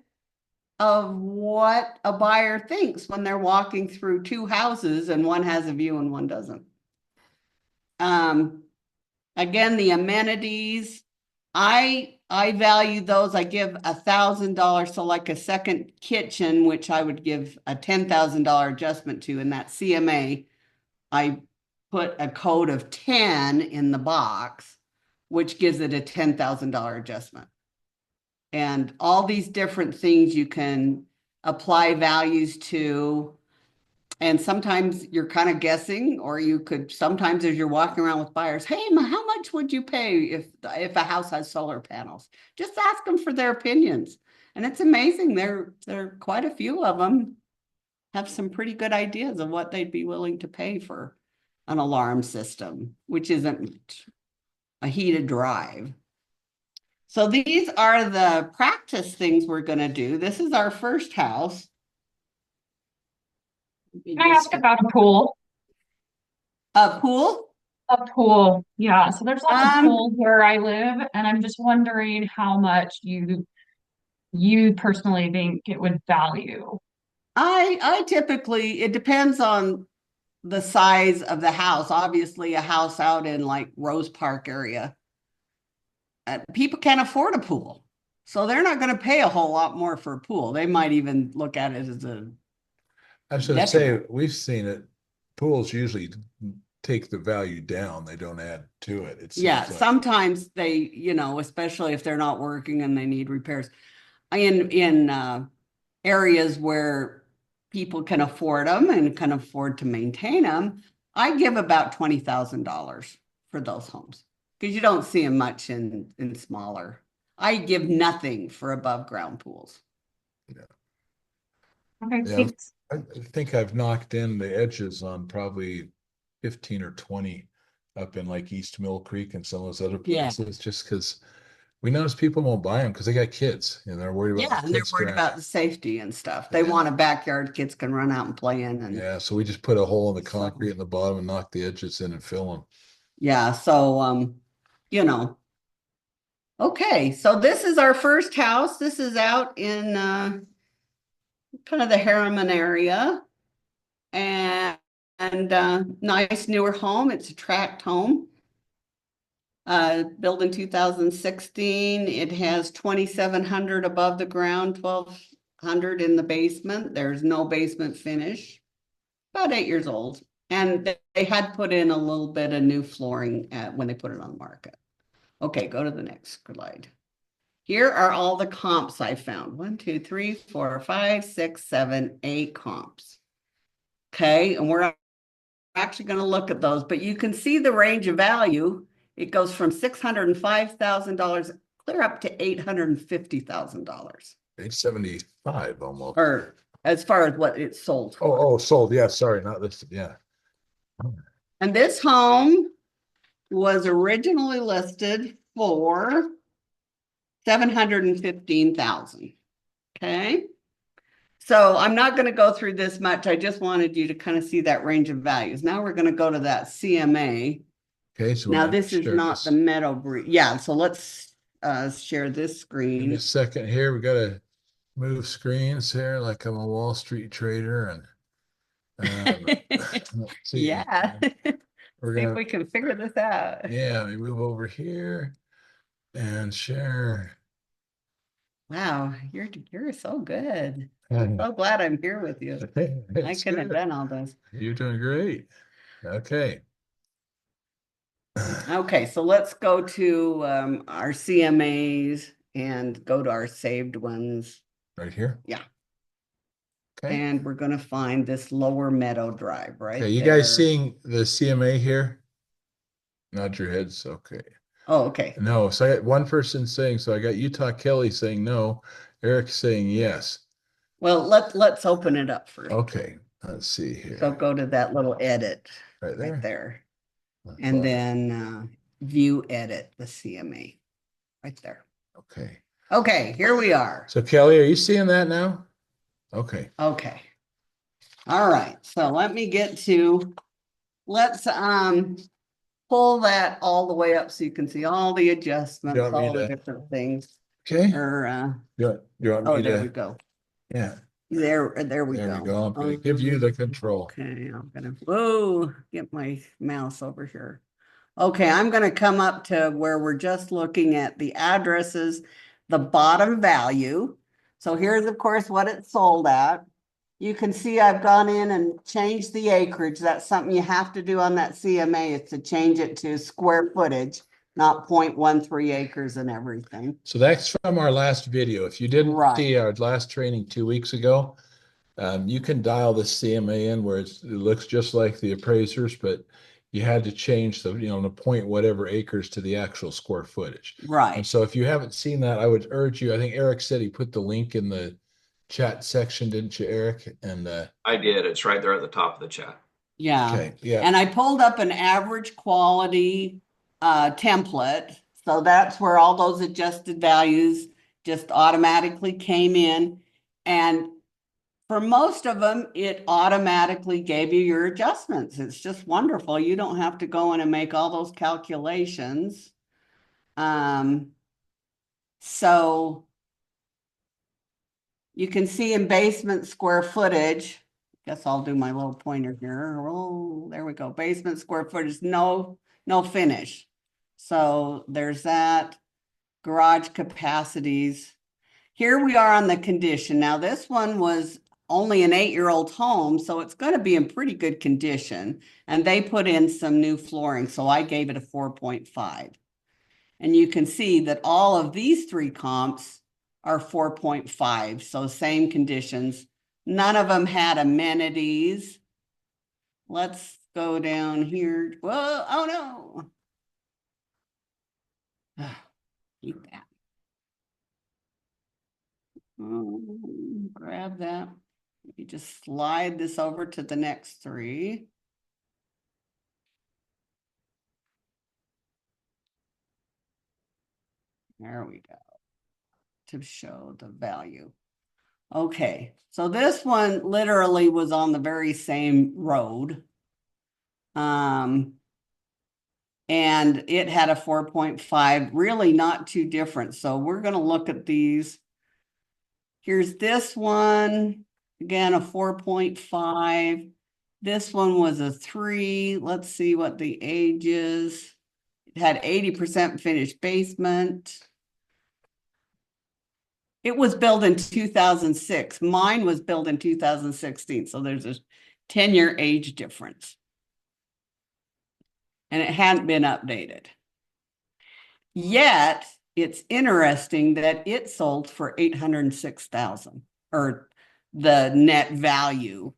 of what a buyer thinks when they're walking through 2 houses and one has a view and one doesn't. Again, the amenities, I value those. I give $1,000. So like a second kitchen, which I would give a $10,000 adjustment to, in that CMA, I put a code of 10 in the box, which gives it a $10,000 adjustment. And all these different things you can apply values to. And sometimes you're kind of guessing, or you could, sometimes as you're walking around with buyers, hey, how much would you pay if a house has solar panels? Just ask them for their opinions. And it's amazing. There are quite a few of them have some pretty good ideas of what they'd be willing to pay for an alarm system, which isn't a heated drive. So these are the practice things we're going to do. This is our first house. Can I ask about a pool? A pool? A pool, yeah. So there's lots of Um, pools where I live, and I'm just wondering how much you personally think it would value. I typically, it depends on the size of the house. Obviously, a house out in like Rose Park area, people can't afford a pool. So they're not going to pay a whole lot more for a pool. They might even look at it as a I was gonna say, detriment. we've seen it, pools usually take the value down, they don't add to it, it Yeah, seems like. sometimes they, especially if they're not working and they need repairs. In areas where people can afford them and can afford to maintain them, I give about $20,000 for those homes because you don't see them much in smaller. I give nothing for above ground pools. Okay, Yeah, thanks. I think I've knocked in the edges on probably 15 or 20 up in like East Mill Creek and some of those other Yeah. places, just because we notice people won't buy them because they got kids and they're worried about Yeah, the and they're kids worried drowning. about the safety and stuff. They Yeah. want a backyard kids can run out and play in and Yeah, so we just put a hole in the So- concrete in the bottom and knock the edges in and fill them. yeah, so you know. Okay, so this is our first house. This is out in kind of the Harriman area. And nice newer home. It's a tract home. Built in 2016. It has 2,700 above the ground, 1,200 in the basement. There's no basement finish. About 8 years old. And they had put in a little bit of new flooring when they put it on the market. Okay, go to the next slide. Here are all the comps I found. 1, 2, 3, 4, 5, 6, 7, 8 comps. Okay, and we're actually going to look at those, but you can see the range of value. It goes from $605,000 clear up to $850,000, 875 almost. or as far as what it's sold for. Oh, sold. Yeah, sorry, not listed. Yeah. And this home was originally listed for 715,000. Okay. So I'm not going to go through this much. I just wanted you to kind of see that range of values. Now we're going to go to that CMA. Okay, so Now we'll this is share not this. the Meadow Breed. Yeah, so let's share this Give me screen. a second here. We gotta move screens here like I'm a Wall Street trader and let's see. Yeah. We're See if gonna, we can figure this out. yeah, we move over here and share. Wow, you're so good. It's So glad I'm here with you. I couldn't have good. done all this. You're doing great. Okay. Okay, so let's go to our CMAs and go to our saved ones. Right here? Yeah. Okay. And we're gonna find this Lower Meadow Drive right Okay, you there. guys seeing the CMA here? Nod your heads. Okay. Oh, okay. No, so I got one person saying, so I got Utah Kelly saying no, Eric saying yes. Well, let's open it up first. Okay, let's see So here. go to that little edit Right there. right there. That's And fine. then view edit the CMA right there. Okay. Okay, here we are. So Kelly, are you seeing that now? Okay. Okay. All right, so let me get to, let's pull that all the way up so you can see all the adjustments, want me all the to- different things. Okay. Or You want oh, me there we to? go. Yeah. There we There go. we go. I'm gonna give you the control. Okay, I'm gonna, whoa, get my mouse over here. Okay, I'm gonna come up to where we're just looking at the addresses, the bottom value. So here's, of course, what it sold at. You can see I've gone in and changed the acreage. That's something you have to do on that CMA, is to change it to square footage, not 0.13 acres and everything. So that's from our last video. If you didn't Right. see our last training 2 weeks ago, you can dial the CMA in where it looks just like the appraisers, but you had to change the point whatever acres to the actual square footage. And Right. so if you haven't seen that, I would urge you, I think Eric said he put the link in the chat section, didn't you, Eric? And I did. It's right there at the top of the chat. Yeah. okay, yeah. And I pulled up an average quality template. So that's where all those adjusted values just automatically came in. And for most of them, it automatically gave you your adjustments. It's just wonderful. You don't have to go in and make all those calculations. So you can see in basement square footage, guess I'll do my little pointer here. Oh, there we go. Basement square footage, no finish. So there's that. Garage capacities. Here we are on the condition. Now this one was only an 8-year-old home, so it's going to be in pretty good condition. And they put in some new flooring, so I gave it a 4.5. And you can see that all of these 3 comps are 4.5, so same conditions. None of them had amenities. Let's go down here. Whoa, oh no. Keep that. Grab that. You just slide this over to the next 3. There we go. To show the value. Okay, so this one literally was on the very same road. And it had a 4.5, really not too different. So we're going to look at these. Here's this one, again, a 4.5. This one was a 3. Let's see what the age is. It had 80% finished basement. It was built in 2006. Mine was built in 2016. So there's a 10-year age difference. And it hadn't been updated. Yet, it's interesting that it sold for $806,000, or the net value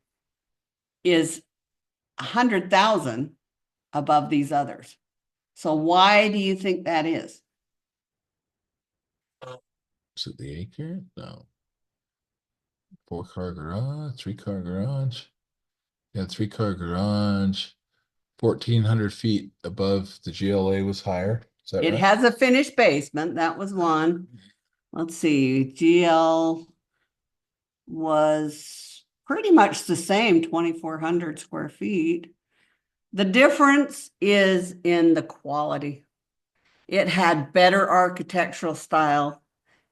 is $100,000 above these others. So why do you think that is? Is it the acre? No. 4-car garage, 3-car garage. Yeah, 3-car garage. 1,400 feet above the GLA was higher. Is that It right? has a finished basement. That was one. Let's see. GL was pretty much the same, 2,400 square feet. The difference is in the quality. It had better architectural style.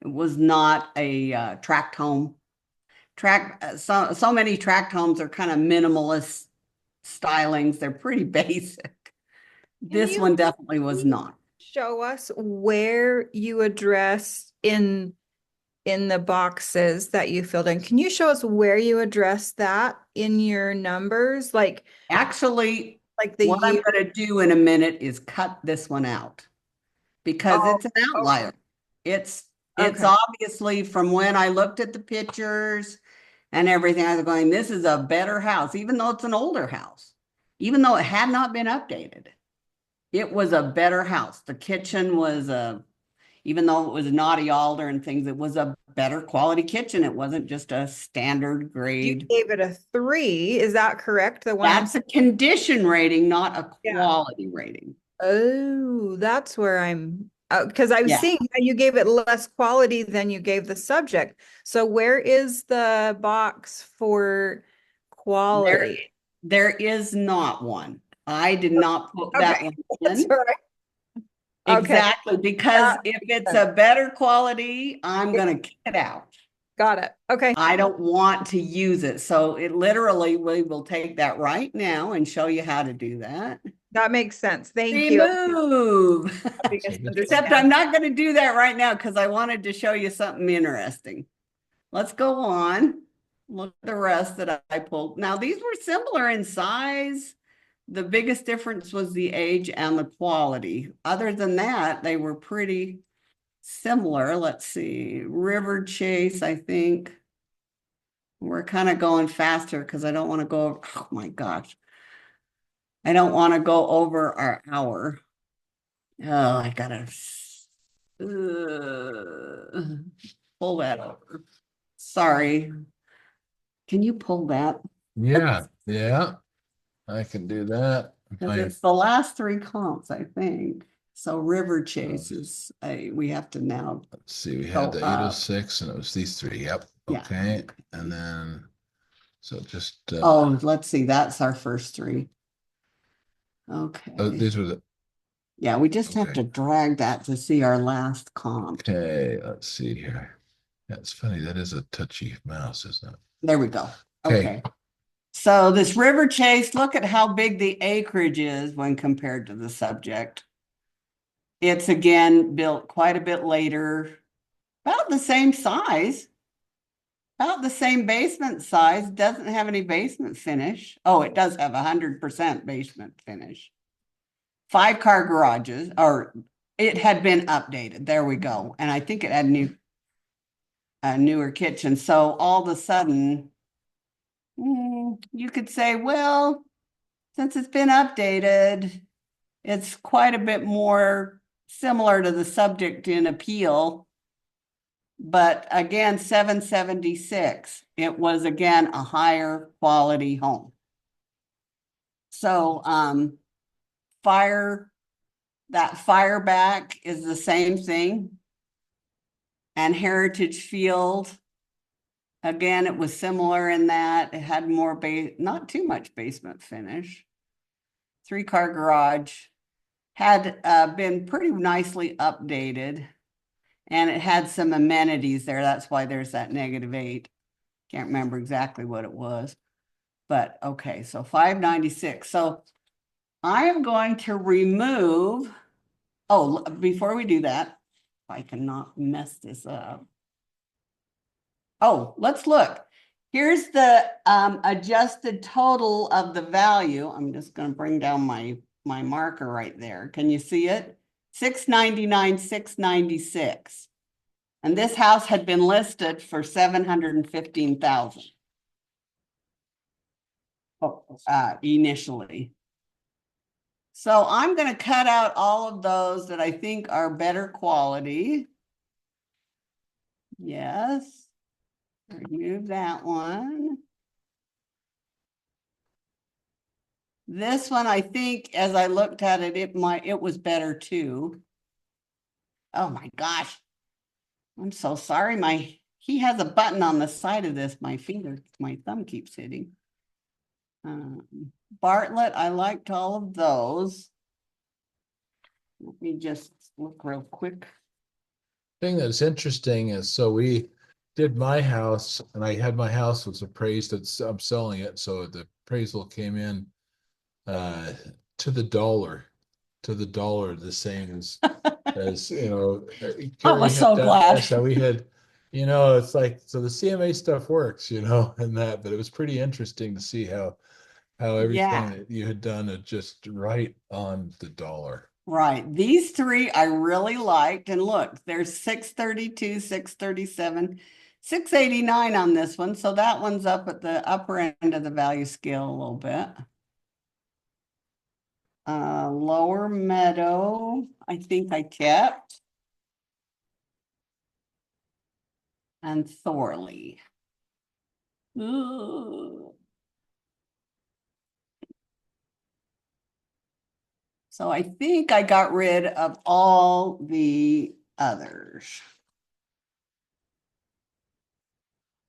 It was not a tract home. So many tract homes are kind of minimalist stylings. They're pretty basic. This one definitely was not. Show us where you address in the boxes that you filled in. Can you show us where you address that in your numbers? Actually, Like the what I'm year? going to do in a minute is cut this one out because it's an outlier. It's Okay. obviously from when I looked at the pictures and everything, I was going, this is a better house, even though it's an older house, even though it had not been updated. It was a better house. The kitchen was even though it was naughty alder and things, it was a better quality kitchen. It wasn't just a standard You grade. gave it a 3, is that correct? The one That's a condition rating, not a Yeah. quality rating. Oh, that's where I'm, because I was Yeah. seeing how you gave it less quality than you gave the subject. So where is the box for quality? There is not one. I did not put that Okay. one That's in. all right. Okay. Exactly, because That if makes it's sense. a better quality, I'm gonna kick it out. Got it. Okay. I don't want to use it. So it literally, we will take that right now and show you how to do that. That makes sense. Thank you. Remove. Because Except I'm not going to do that right now because I wanted to show you something interesting. Let's go on. Look at the rest that I pulled. Now, these were similar in size. The biggest difference was the age and the quality. Other than that, they were pretty similar. Let's see. River Chase, I think. We're kind of going faster because I don't want to go, oh my gosh. I don't want to go over our hour. Oh, I gotta pull that over. Sorry. Can you pull that? Yeah, I can do that. Because it's the last 3 comps, I think. So River Chase is we have to now. Let's see, we had the go up. 806 and it was these 3. Yep. Yeah. Okay. And then So just, Oh, let's see, that's our first three. Okay, these were the, yeah, we just have okay. to drag that to see our last comp. okay, let's see here. That's funny. That is a touchy mouse, isn't it? There we go. Okay. Okay. So this River Chase, look at how big the acreage is when compared to the subject. It's again built quite a bit later, about the same size, about the same basement size, doesn't have any basement finish. Oh, it does have 100% basement finish. 5-car garages, or it had been updated. There we go. And I think it had a newer kitchen. So all of a sudden, you could say, well, since it's been updated, it's quite a bit more similar to the subject in appeal. But again, 776, it was again a higher quality home. So that fire back is the same thing. And Heritage Field, again, it was similar in that it had more not too much basement finish. 3-car garage, had been pretty nicely updated, and it had some amenities there. That's why there's that -8. Can't remember exactly what it was, but okay, so 596. So I am going to remove, oh, before we do that, if I cannot mess this up. Oh, let's look. Here's the adjusted total of the value. I'm just going to bring down my marker right there. Can you see it? 699, 696. And this house had been listed for 715,000. Initially. So I'm going to cut out all of those that I think are better quality. Yes. Remove that one. This one, I think, as I looked at it, it was better too. Oh my gosh. I'm so sorry. He has a button on the side of this. My thumb keeps hitting. Bartlett, I liked all of those. Let me just look real quick. Thing that's interesting is, so we did my house, and I had my house was appraised. I'm selling it, so the appraisal came in to the dollar, the same as you know. I was so glad. So we had, it's like, so the CMA stuff works, and that, but it was pretty interesting to see how everything that you had done is just right on the dollar. Right. These three I really liked. And look, there's 632, 637, 689 on this one. So that one's up at the upper end of the value scale a little bit. Lower Meadow, I think I kept. And Thorley. Ooh. So I think I got rid of all the others.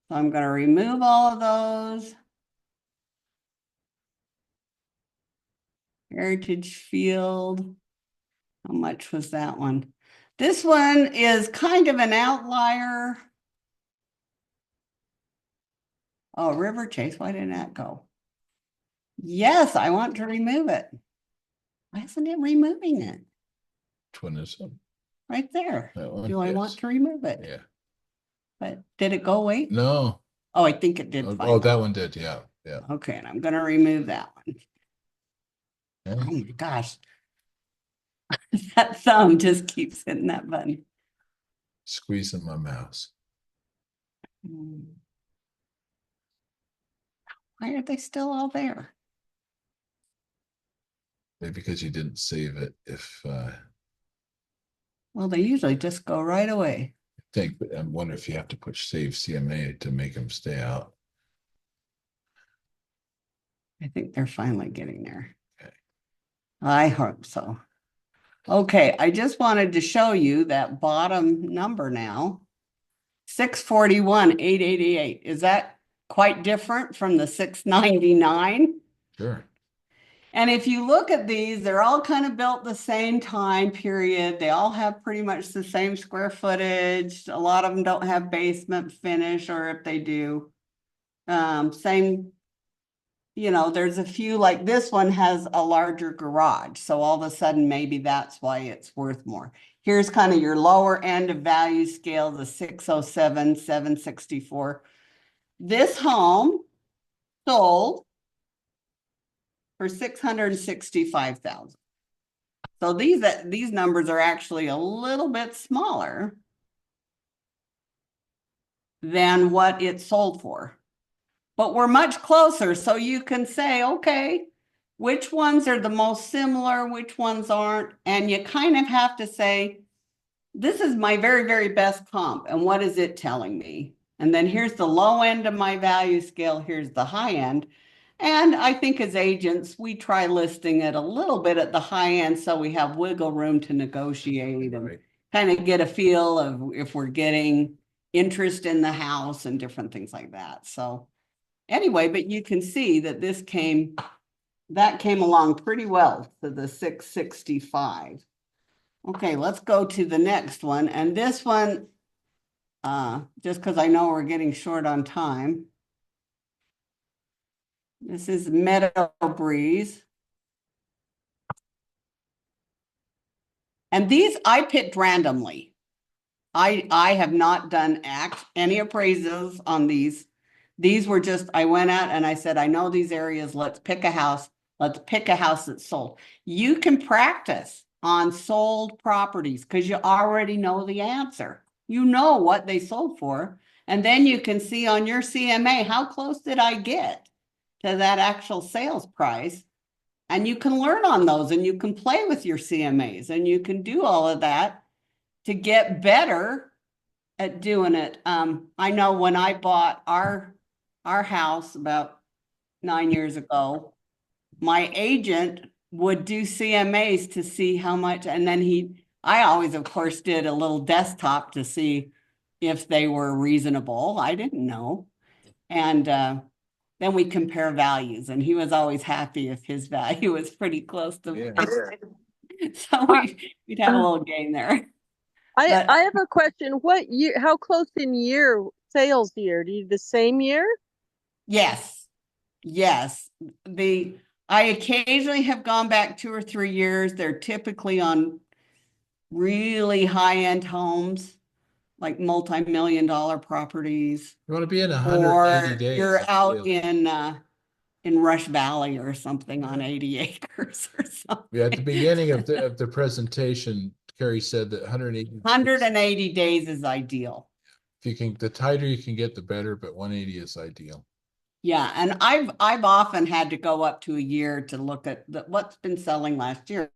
So I'm going to remove all of those. Heritage Field. How much was that one? This one is kind of an outlier. Oh, River Chase, why didn't that go? Yes, I want to remove it. Why isn't it removing it? Which one is it? Right there. That one? Do I want Yes. to remove it? Yeah. But did it go away? No. Oh, I think it did. Oh, that one did. Yeah. Yeah. Okay, and I'm going to remove that one. Yeah. Oh my gosh. That thumb just keeps hitting that button. Squeezing my mouse. Why are they still all there? Maybe because you didn't save it. If Well, they usually just go right away. I wonder if you have to push save CMA to make them stay out. I think they're finally getting there. Okay. I hope so. Okay, I just wanted to show you that bottom number now. 641,888. Is that quite different from the 699. Sure. And if you look at these, they're all kind of built the same time period. They all have pretty much the same square footage. A lot of them don't have basement finish, or if they do, same, you know, there's a few, like this one has a larger garage. So all of a sudden, maybe that's why it's worth more. Here's kind of your lower end of value scale, the 607, 764. This home sold for 665,000. So these numbers are actually a little bit smaller than what it sold for. But we're much closer, so you can say, okay, which ones are the most similar, which ones aren't, and you kind of have to say, this is my very, very best comp, and what is it telling me? And then here's the low end of my value scale, here's the high end. And I think as agents, we try listing it a little bit at the high end so we have wiggle room to negotiate and Right. kind of get a feel of if we're getting interest in the house and different things like that. So anyway, but you can see that that came along pretty well to the 665. Okay, let's go to the next one. And this one, just because I know we're getting short on time. This is Meadow Breeze. And these I picked randomly. I have not done any appraisals on these. These were just, I went out and I said, I know these areas, let's pick a house. Let's pick a house that's sold. You can practice on sold properties because you already know the answer. You know what they sold for. And then you can see on your CMA, how close did I get to that actual sales price? And you can learn on those and you can play with your CMAs and you can do all of that to get better at doing it. I know when I bought our house about 9 years ago, my agent would do CMAs to see how much, and then I always, of course, did a little desktop to see if they were reasonable. I didn't know. And then we compare values, and he was always happy if his value was pretty close to mine. So we'd have a little game there. I But- have a question. What year, how close in sales year? Do you the same year? Yes. Yes. I occasionally have gone back 2 or 3 years. They're typically on really high-end homes, like multi-million-dollar properties. You want to be in Or 180 days. you're that's out the- in Rush Valley or something on 80 acres or something. Yeah, at the beginning of the presentation, Cari said that 180. 180 days is ideal. If you can, the tighter you can get, the better, but 180 is ideal. Yeah, and I've often had to go up to a year to look at what's been selling last year.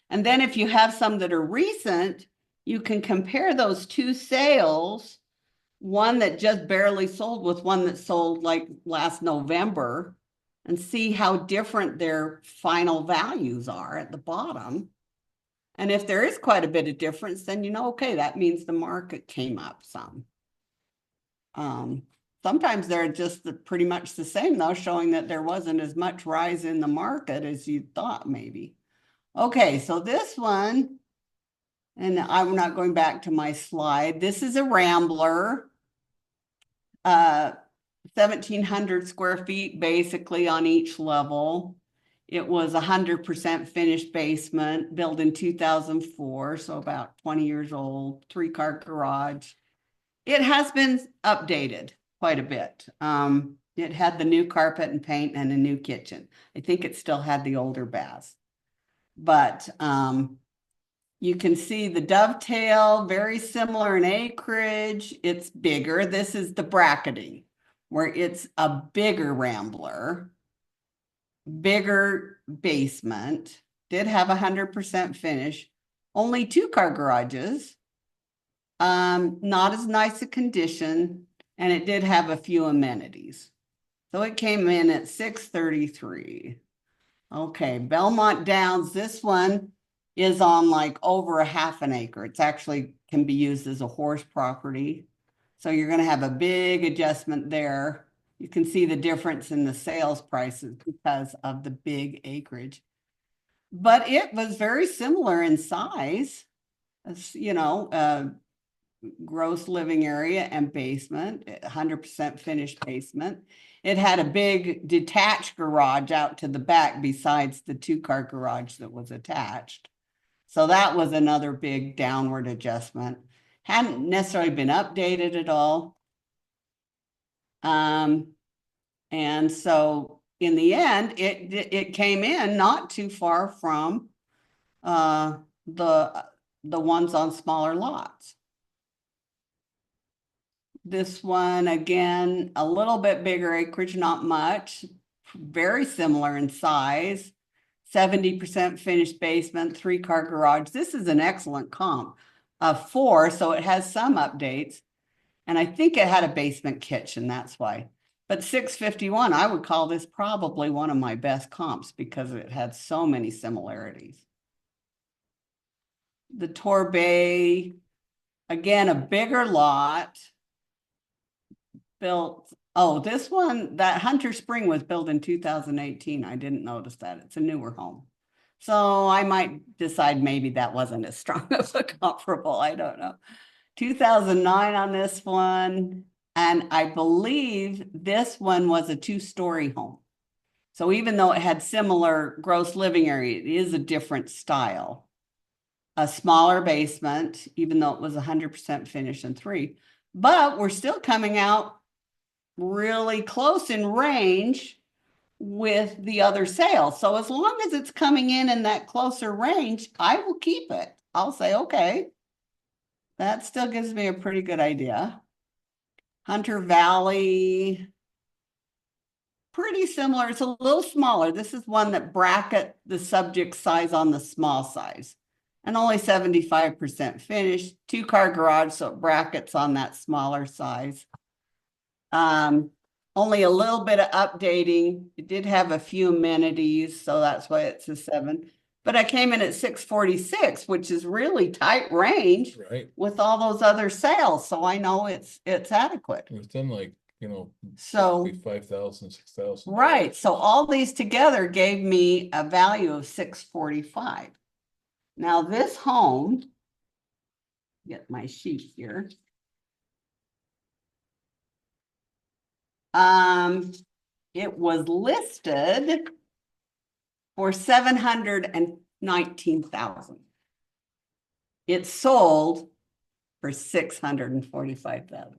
And then if you have some that are recent, you can compare those two sales, one that just barely sold with one that sold like last November, and see how different their final values are at the bottom. And if there is quite a bit of difference, then you know, okay, that means the market came up some. Sometimes they're just pretty much the same though, showing that there wasn't as much rise in the market as you thought maybe. Okay, so this one, and I'm not going back to my slide. This is a Rambler, 1,700 square feet basically on each level. It was 100% finished basement, built in 2004, so about 20 years old, 3-car garage. It has been updated quite a bit. It had the new carpet and paint and a new kitchen. I think it still had the older baths. But you can see the dovetail, very similar in acreage. It's bigger. This is the bracketing, where it's a bigger Rambler, bigger basement, did have 100% finish, only 2-car garages, not as nice a condition, and it did have a few amenities. So it came in at 633. Okay, Belmont Downs, this one is on like over a half an acre. It's actually can be used as a horse property. So you're going to have a big adjustment there. You can see the difference in the sales prices because of the big acreage. But it was very similar in size, as, you know, gross living area and basement, 100% finished basement. It had a big detached garage out to the back besides the 2-car garage that was attached. So that was another big downward adjustment. Hadn't necessarily been updated at all. And so in the end, it came in not too far from the ones on smaller lots. This one, again, a little bit bigger acreage, not much, very similar in size, 70% finished basement, 3-car garage. This is an excellent comp of 4, so it has some updates. And I think it had a basement kitchen, that's why. But 651, I would call this probably one of my best comps because it had so many similarities. The Torbay, again, a bigger lot. Built, oh, this one, that Hunter Spring was built in 2018. I didn't notice that. It's a newer home. So I might decide maybe that wasn't as strong of a comparable. I don't know. 2009 on this one. And I believe this one was a 2-story home. So even though it had similar gross living area, it is a different style. A smaller basement, even though it was 100% finished in 3. But we're still coming out really close in range with the other sales. So as long as it's coming in that closer range, I will keep it. I'll say, okay, that still gives me a pretty good idea. Hunter Valley, pretty similar. It's a little smaller. This is one that bracket the subject size on the small size and only 75% finished, 2-car garage. So it brackets on that smaller size. Only a little bit of updating. It did have a few amenities, so that's why it's a 7. But I came in at 646, which is really tight range, Right. with all those other sales. So I know it's adequate. Within, like, you know, So 5,000, 6,000. right. So all these together gave me a value of 645. Now this home, get my sheet here. It was listed for 719,000. It sold for 645,000.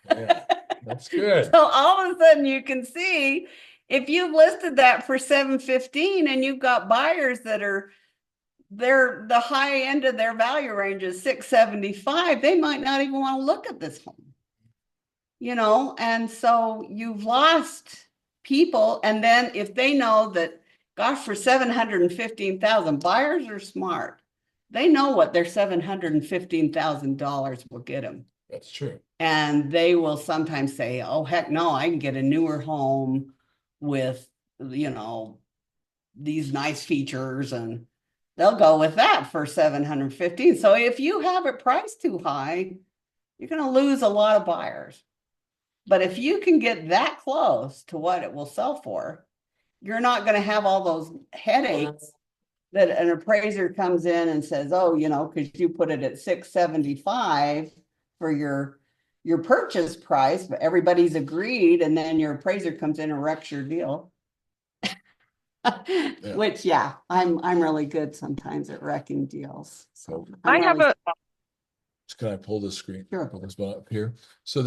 Yeah, that's good. So all of a sudden you can see if you've listed that for 715 and you've got buyers that are the high end of their value range is 675, they might not even want to look at this home. You know, and so you've lost people. And then if they know that, gosh, for 715,000, buyers are smart. They know what their $715,000 will get them. That's true. And they will sometimes say, oh, heck no, I can get a newer home with, you know, these nice features, and they'll go with that for 715. So if you have it priced too high, you're going to lose a lot of buyers. But if you can get that close to what it will sell for, you're not going to have all those headaches that an appraiser comes in and says, oh, you know, because you put it at 675 for your purchase price, but everybody's agreed, and then your appraiser comes in and wrecks your deal. Which, yeah, I'm really good sometimes at wrecking deals. So I have a Can I pull the screen? Sure. Pull this one up here. So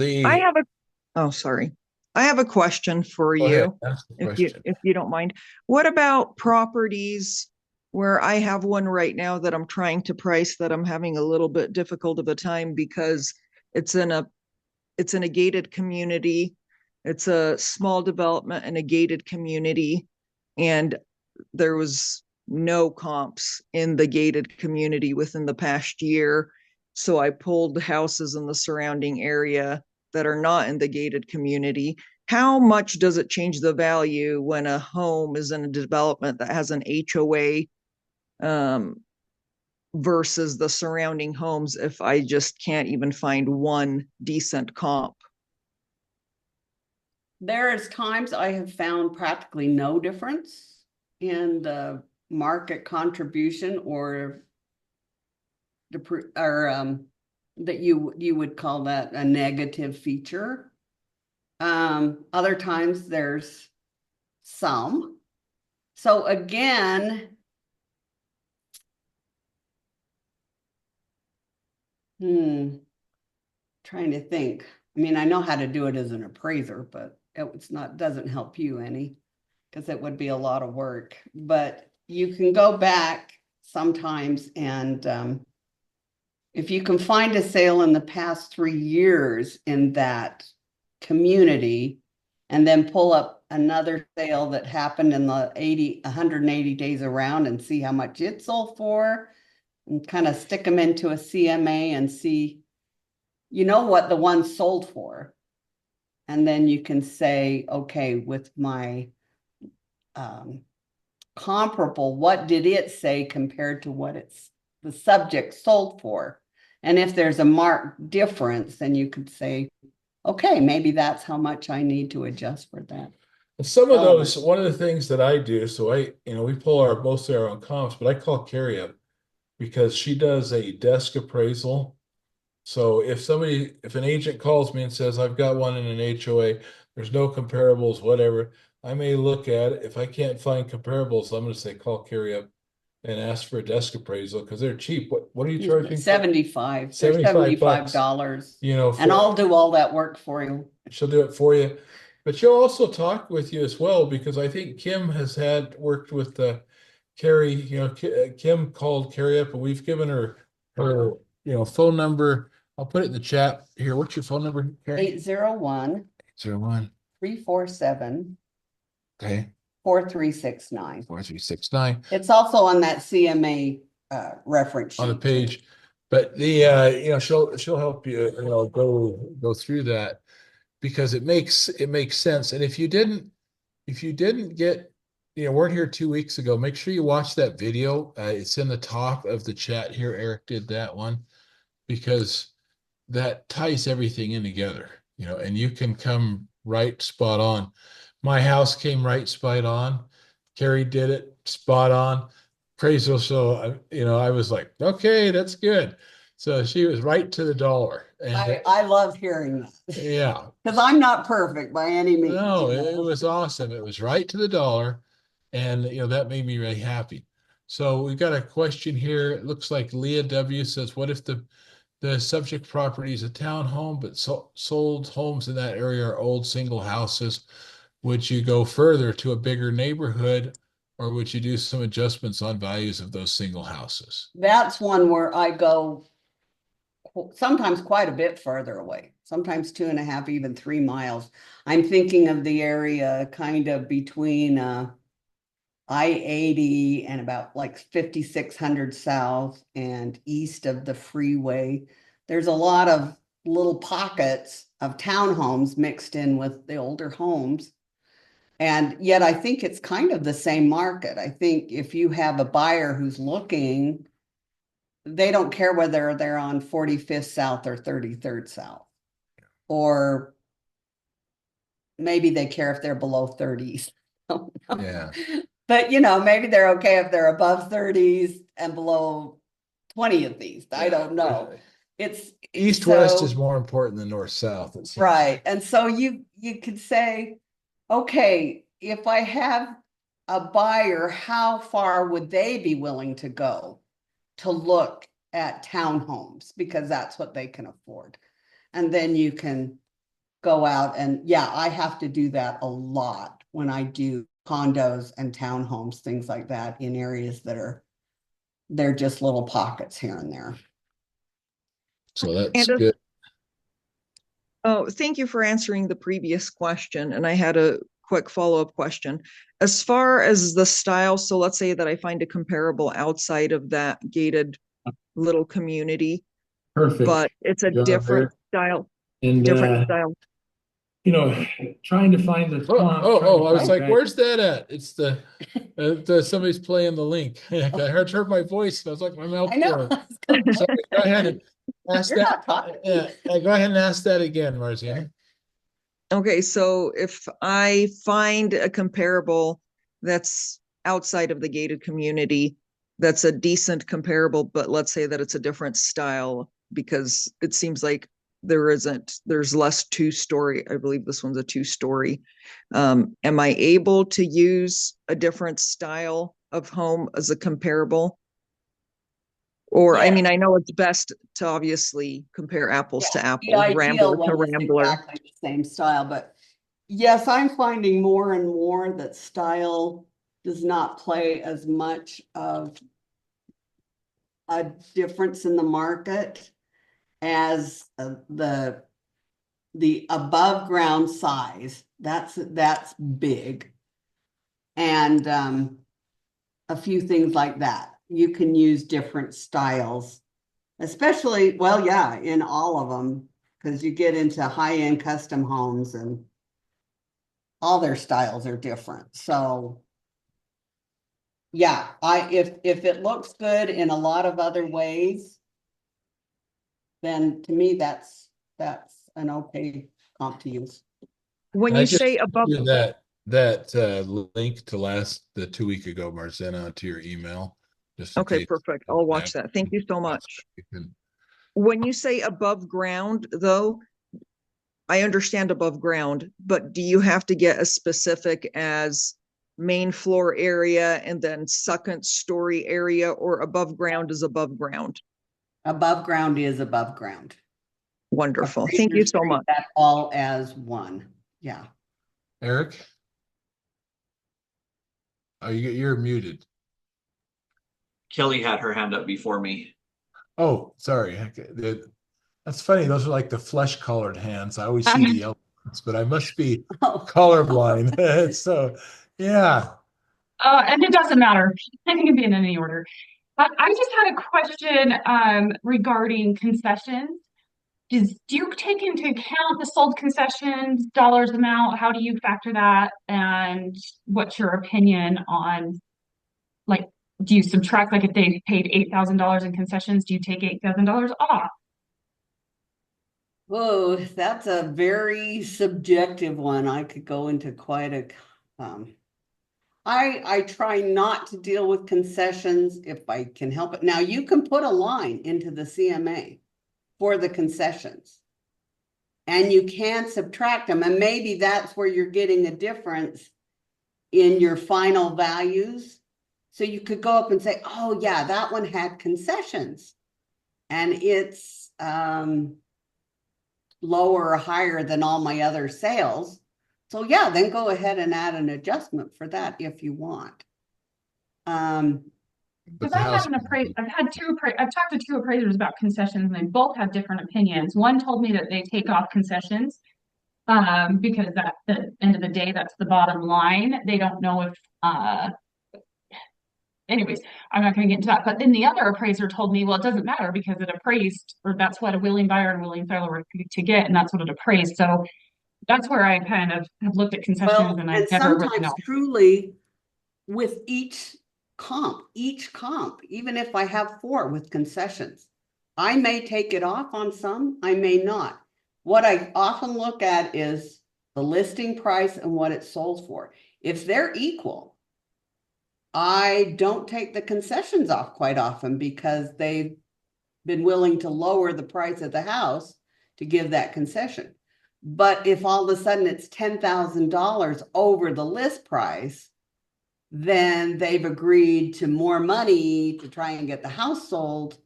Oh, sorry. I have a question for Go ahead, you, ask the question. if you don't mind. What about properties where I have one right now that I'm trying to price that I'm having a little bit difficult of a time because it's in a gated community. It's a small development in a gated community, and there was no comps in the gated community within the past year. So I pulled houses in the surrounding area that are not in the gated community. How much does it change the value when a home is in a development that has an HOA versus the surrounding homes if I just can't even find one decent comp? There's times I have found practically no difference in the market contribution or that you would call that a negative feature. Other times there's some. So again, trying to think. I mean, I know how to do it as an appraiser, but it's not, doesn't help you any, because it would be a lot of work. But you can go back sometimes and if you can find a sale in the past 3 years in that community and then pull up another sale that happened in the 180 days around and see how much it sold for and kind of stick them into a CMA and see, you know, what the one sold for. And then you can say, okay, with my comparable, what did it say compared to what the subject sold for? And if there's a marked difference, then you could say, okay, maybe that's how much I need to adjust for that. And some of those, one of the things that I do, so we pull mostly our own comps, but I call Cari up because she does a desk appraisal. So if an agent calls me and says, I've got one in an HOA, there's no comparables, whatever, I may look at it. If I can't find comparables, I'm going to say, call Cari up and ask for a desk appraisal because they're cheap. What are you charging? $75. $75, you know, and I'll do all that work for you. She'll do it for you, but she'll also talk with you as well, because I think Kim has worked with Cari. You know, Kim called Cari up and we've given her phone number. I'll put it in the chat here. What's your phone number, Cari? 801 347 Okay. 4369. 4369. It's also on that CMA reference sheet On the page, but she'll help you, go through that because it makes sense. And if you didn't get, weren't here 2 weeks ago, make sure you watch that video. It's in the top of the chat here. Eric did that one because that ties everything in together, and you can come right spot on. My house came right spot on. Cari did it spot on. Appraisal. So, I was like, okay, that's good. So she was right to the dollar. And I love hearing that. Yeah. Because I'm not perfect by any means. No, it was awesome. It was right to the dollar. And, that made me really happy. So we've got a question here. It looks like Leah W says, what if the subject property is a townhome, but sold homes in that area are old single houses? Would you go further to a bigger neighborhood, or would you do some adjustments on values of those single houses? That's one where I go sometimes quite a bit further away, sometimes 2.5, even 3 miles. I'm thinking of the area kind of between I-80 and about like 5600 south and east of the freeway. There's a lot of little pockets of townhomes mixed in with the older homes. And yet I think it's kind of the same market. I think if you have a buyer who's looking, they don't care whether they're on 45th South or 33rd South. Or maybe they care if they're below 30s. Yeah. But, maybe they're okay if they're above 30s and below 20 of these. I don't know. It's East-West is more important than North-South. Right. And so you could say, okay, if I have a buyer, how far would they be willing to go to look at townhomes? Because that's what they can afford. And then you can go out and, I have to do that a lot when I do condos and townhomes, things like that, in areas that they're just little pockets here and there. So that's good. Oh, thank you for answering the previous question. And I had a quick follow-up question. As far as the style, so let's say that I find a comparable outside of that gated little community. Perfect. But it's a different style. And different style. Trying to find the comp. I was like, where's that at? It's the somebody's playing the link. I heard my voice. I was like, my mouth. I know. So go ahead and ask You're that. not talking. Yeah, go ahead and ask that again, Marcia. Okay, so if I find a comparable that's outside of the gated community, that's a decent comparable, but let's say that it's a different style because it seems like there's less two-story. I believe this one's a two-story. Am I able to use a different style of home as a comparable? Or, I mean, Yes. I know it's best to obviously compare apples to The apples, ideal Rambler to one is Rambler. exactly the same style, but yes, I'm finding more and more that style does not play as much of a difference in the market as the above ground size. That's big. And a few things like that. You can use different styles, especially, well, yeah, in all of them, because you get into high-end custom homes and all their styles are different. So yeah, if it looks good in a lot of other ways, then to me that's an okay comp to use. When I you just say sent above, you that link to the 2 week ago, Marcena, to your email. Just in okay, case perfect. you I'll didn't watch have that. Thank you so it. much. You can- When you say above ground, though, I understand above ground, but do you have to get as specific as main floor area and then second story area, or above ground is above ground? Above ground is above ground. Wonderful. Thank you Appraisers so treat much. that all as one. Yeah. Eric? Oh, you're muted. Kelly had her hand up before me. Oh, sorry. That's funny. Those are like the flesh colored hands. I always see the yellow ones, but I must be Oh, colorblind. So, yeah. And it doesn't matter. I think it can be in any order. But I just had a question regarding concessions. Do you take into account the sold concessions, dollars amount? How do you factor that? And what's your opinion on, like, do you subtract, like if they paid $8,000 in concessions, do you take $8,000 off? whoa, that's a very subjective one. I could go into quite a I try not to deal with concessions if I can help it. Now you can put a line into the CMA for the concessions. And you can subtract them, and maybe that's where you're getting a difference in your final values. So you could go up and say, oh yeah, that one had concessions and it's lower or higher than all my other sales. So yeah, then go ahead and add an adjustment for that if you want. But Because the I house, had I've talked to two appraisers about concessions and they both have different opinions. One told me that they take off concessions because at the end of the day, that's the bottom line. They don't know if, anyways, I'm not going to get into that. But then the other appraiser told me, well, it doesn't matter because it appraised, or that's what a willing buyer and willing seller were to get, and that's what it appraised. So that's where I kind of have looked at concessions Well, and I and never really sometimes know. truly with each comp, even if I have 4 with concessions, I may take it off on some, I may not. What I often look at is the listing price and what it sold for. If they're equal, I don't take the concessions off quite often because they've been willing to lower the price of the house to give that concession. But if all of a sudden it's $10,000 over the list price, then they've agreed to more money to try and get the house sold.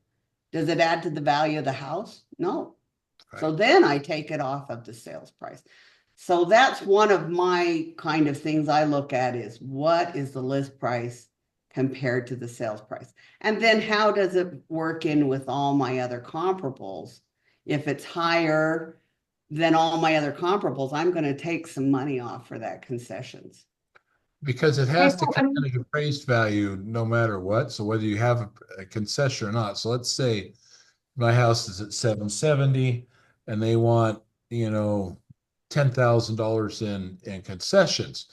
Does it add to the value of the house? No. So right. then I take it off of the sales price. So that's one of my kind of things I look at is what is the list price compared to the sales price? And then how does it work in with all my other comparables? If it's higher than all my other comparables, I'm going to take some money off for that concessions. Because it Okay, has to so come in at appraised value no matter what. So whether you have a concession or not. So let's say my house is at 770 and they want, $10,000 in concessions.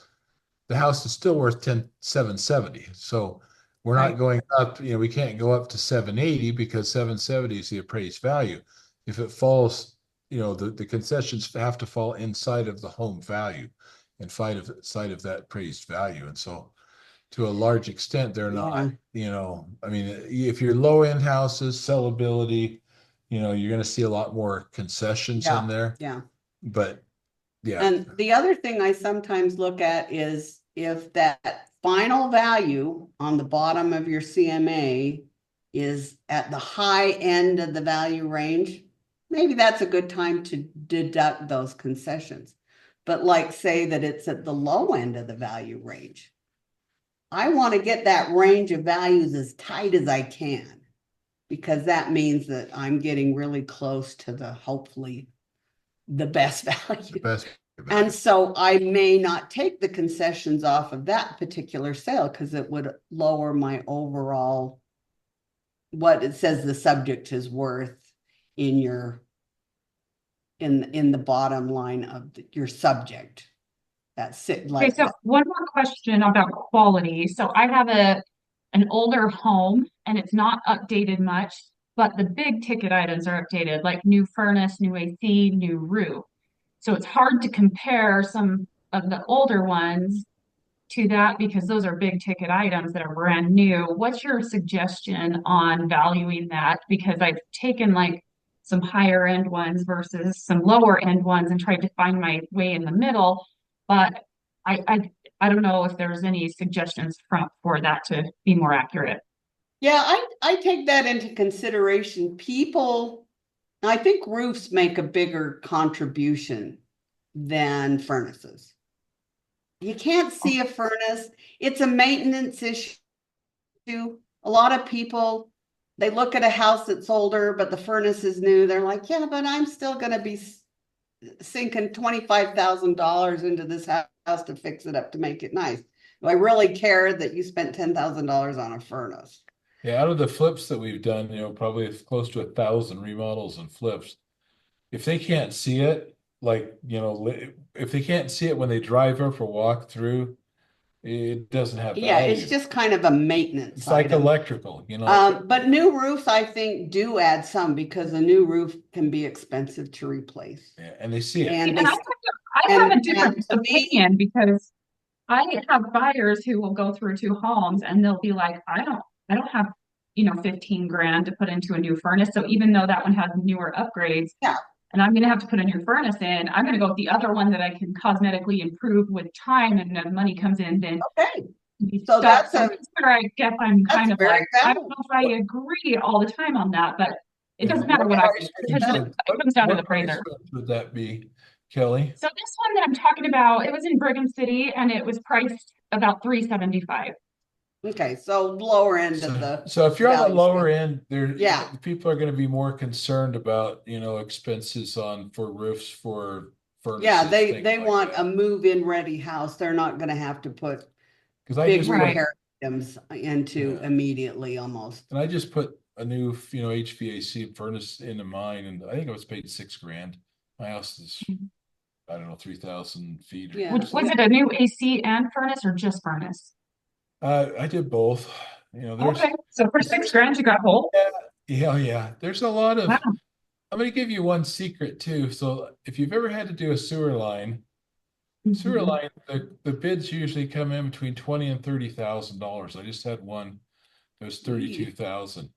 The house is still worth 770. So we're not Right. going up, we can't go up to 780 because 770 is the appraised value. If it falls the concessions have to fall inside of the home value and side of that appraised value. And so to a large extent, they're not, I mean, if you're low end houses, sellability, you're going to see a lot more concessions in there. Yeah. But yeah. And the other thing I sometimes look at is if that final value on the bottom of your CMA is at the high end of the value range, maybe that's a good time to deduct those concessions. But like say that it's at the low end of the value range, I want to get that range of values as tight as I can, because that means that I'm getting really close to hopefully the best value. The best value. And so I may not take the concessions off of that particular sale because it would lower my overall, what it says the subject is worth in your, in the bottom line of your subject. That's it. Okay, so one more question about quality. So I have an older home and it's not updated much, but the big ticket items are updated, like new furnace, new AC, new roof. So it's hard to compare some of the older ones to that because those are big ticket items that are brand new. What's your suggestion on valuing that? Because I've taken like some higher end ones versus some lower end ones and tried to find my way in the middle. But I don't know if there's any suggestions for that to be more accurate. Yeah, I take that into consideration. I think roofs make a bigger contribution than furnaces. You can't see a furnace. It's a maintenance issue. A lot of people, they look at a house that's older, but the furnace is new. They're like, yeah, but I'm still going to be sinking $25,000 into this house to fix it up to make it nice. Do I really care that you spent $10,000 on a furnace? Yeah, out of the flips that we've done, probably close to 1,000 remodels and flips. If they can't see it, if they can't see it when they drive up or walk through, it doesn't have value. Yeah, it's just kind of a maintenance It's like item. electrical, But new roofs, I think, do add some because a new roof can be expensive to replace. Yeah, and they see it. And I have a different opinion because I have buyers who will go through two homes and they'll be like, I don't have 15 grand to put into a new furnace. So even though that one has newer upgrades, yeah, and I'm going to have to put a new furnace in, I'm going to go with the other one that I can cosmetically improve with time, and the money comes in. Then okay, so that's where I guess I'm kind of like, I don't know if I agree all the time on that, but it doesn't matter what I think. It comes down to the appraiser. Would that be, Kelly? So this one that I'm talking about, it was in Brigham City and it was priced about $375. Okay, so lower end of the. So if you're on the lower end, end, people are going to be more concerned about expenses for roofs, for furnaces. Yeah, they want a move-in ready house. They're not going to have to put big repair items into immediately almost. And I just put a new HVAC furnace into mine, and I think I was paid $6,000. My house is I don't know 3,000 feet. Yeah. Was it a new AC and furnace or just furnace? I did both. Okay, so for $6,000 you got both. Yeah. There's a lot of. Wow. I'm going to give you one secret too. So if you've ever had to do a sewer line, the bids usually come in between $20,000 and $30,000. I just had one that was $32,000.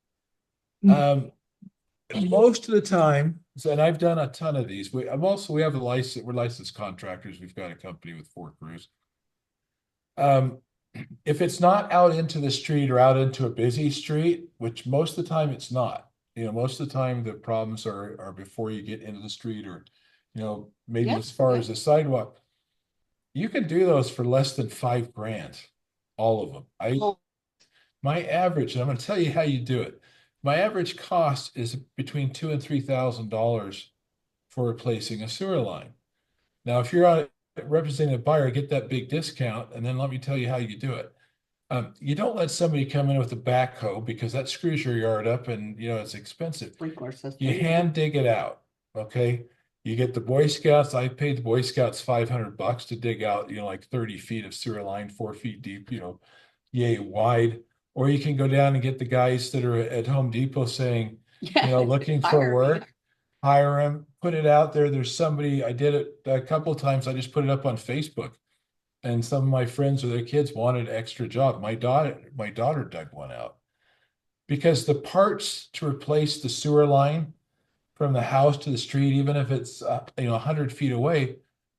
Most of the time, and I've done a ton of these. We have a license. We're licensed contractors. We've got a company with 4 crews. If it's not out into the street or out into a busy street, which most of the time it's not, most of the time the problems are before you get into the street or, maybe as far as the sidewalk, you can do those for less than $5,000, all of them. My average, and I'm going to tell you how you do it. My average cost is between $2,000 and $3,000 for replacing a sewer line. Now, if you're on representing a buyer, get that big discount, and then let me tell you how you do it. You don't let somebody come in with a backhoe because that screws your yard up and it's expensive. You hand dig it out. Okay. You get the Boy Scouts. I paid the Boy Scouts $500 to dig out, like 30 feet of sewer line, 4 feet deep, yay wide. Or you can go down and get the guys that are at Home Depot saying, looking for work. hire them, put it out there. There's somebody, I did it a couple of times. I just put it up on Facebook. And some of my friends or their kids wanted an extra job. My daughter dug one out. Because the parts to replace the sewer line from the house to the street, even if it's 100 feet away,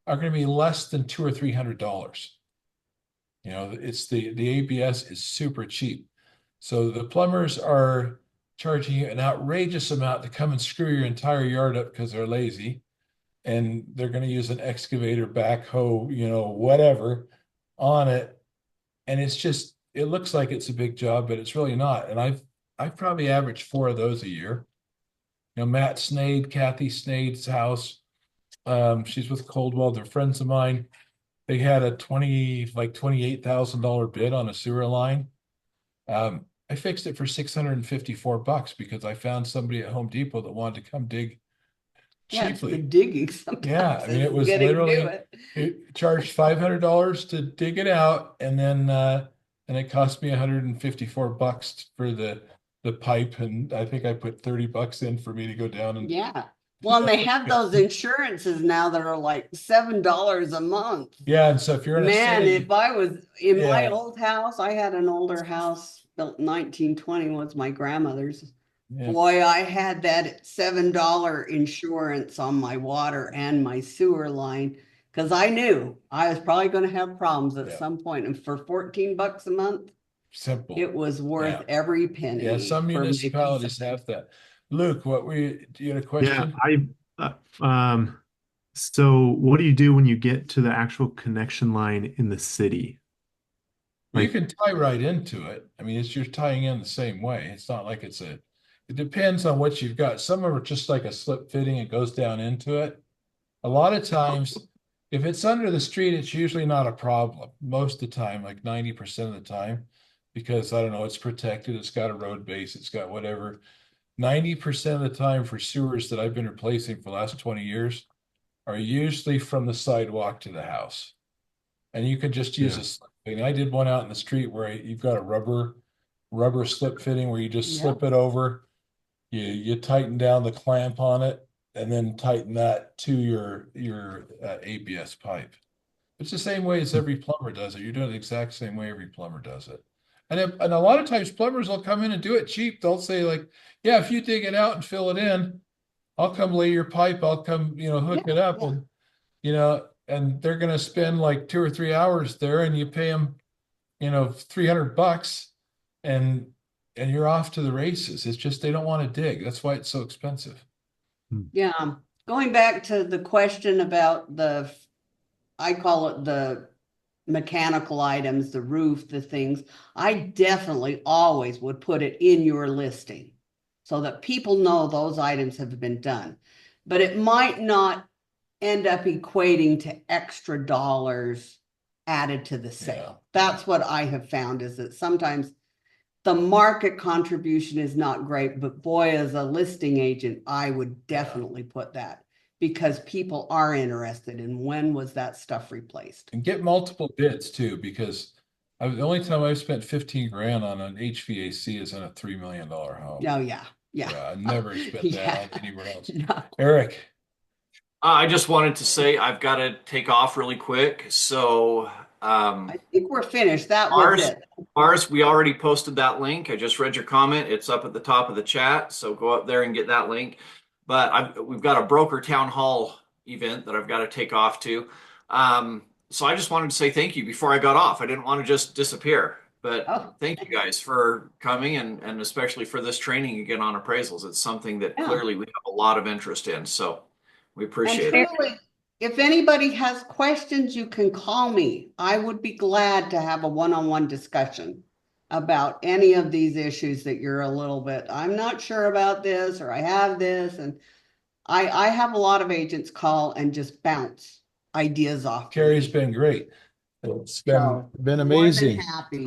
are going to be less than $200 or $300. It's the ABS is super cheap. So the plumbers are charging you an outrageous amount to come and screw your entire yard up because they're lazy. And they're going to use an excavator, backhoe, whatever on it. And it looks like it's a big job, but it's really not. And I've probably averaged 4 of those a year. Matt Snade, Kathy Snade's house. She's with Coldwell. They're friends of mine. They had a $28,000 bid on a sewer line. I fixed it for $654 because I found somebody at Home Depot that wanted to come dig Yeah, it's the cheaply. digging sometimes. Yeah, I mean, it is was getting to literally, it charged $500 to dig it out, and then and it cost me $154 for the pipe, and I think I put $30 in for me to go down and Yeah. Well, and they have those insurances now that are like $7 a month. yeah. And so if you're in a Man, city, if I was in my Yeah. old house, I had an older house built in 1920, was my grandmother's. yeah, Boy, I had that $7 insurance on my water and my sewer line because I knew I was probably going to have problems at Yeah. some point. And for $14 a month, simple. it was worth Yeah. every penny. Yeah, some for my peace municipalities of- have that. Luke, do you had a Yeah, question? so what do you do when you get to the actual connection line in the city? You can tie right into it. I mean, you're tying in the same way. It's not like it depends on what you've got. Some of them are just like a slip fitting, it goes down into it. A lot of times, if it's under the street, it's usually not a problem. Most of the time, like 90% of the time, because I don't know, it's protected, it's got a road base, it's got whatever. 90% of the time for sewers that I've been replacing for the last 20 years are usually from the sidewalk to the house. And you can just use Yeah. a slip fitting. I did one out in the street where you've got a rubber slip fitting where you just slip it over. You tighten down the clamp on it and then tighten that to your ABS pipe. It's the same way as every plumber does it. You're doing it the exact same way every plumber does it. And a lot of times plumbers will come in and do it cheap. They'll say like, yeah, if you dig it out and fill it in, I'll come lay your pipe. I'll come, hook it up. And, and they're going to spend like 2 or 3 hours there and you pay them, $300 and you're off to the races. It's just, they don't want to dig. That's why it's so expensive. Yeah. Going back to the question about I call it the mechanical items, the roof, the things, I definitely always would put it in your listing so that people know those items have been done. But it might not end up equating to extra dollars added to the sale. That's what I have found, is that sometimes the market contribution is not great, but boy, as a listing agent, I would definitely put that. Because people are interested in when was that stuff replaced. And get multiple bids too, because the only time I've spent 15 grand on an HVAC is on a $3 million home. Oh, yeah. I never spent that on anywhere else. No. Eric. I just wanted to say I've got to take off really quick. So I think we're finished. That was it. Mars, we already posted that link. I just read your comment. It's up at the top of the chat. So go up there and get that link. But we've got a broker town hall event that I've got to take off to. So I just wanted to say thank you before I got off. I didn't want to just disappear. But thank you guys for coming and especially for this training again on appraisals. It's something that clearly we have a lot of interest in. So we appreciate it. Truly, if anybody has questions, you can call me. I would be glad to have a one-on-one discussion about any of these issues that you're a little bit, I'm not sure about this, or I have this. And I have a lot of agents call and just bounce ideas off. Cari's been great. It's been More than amazing. happy.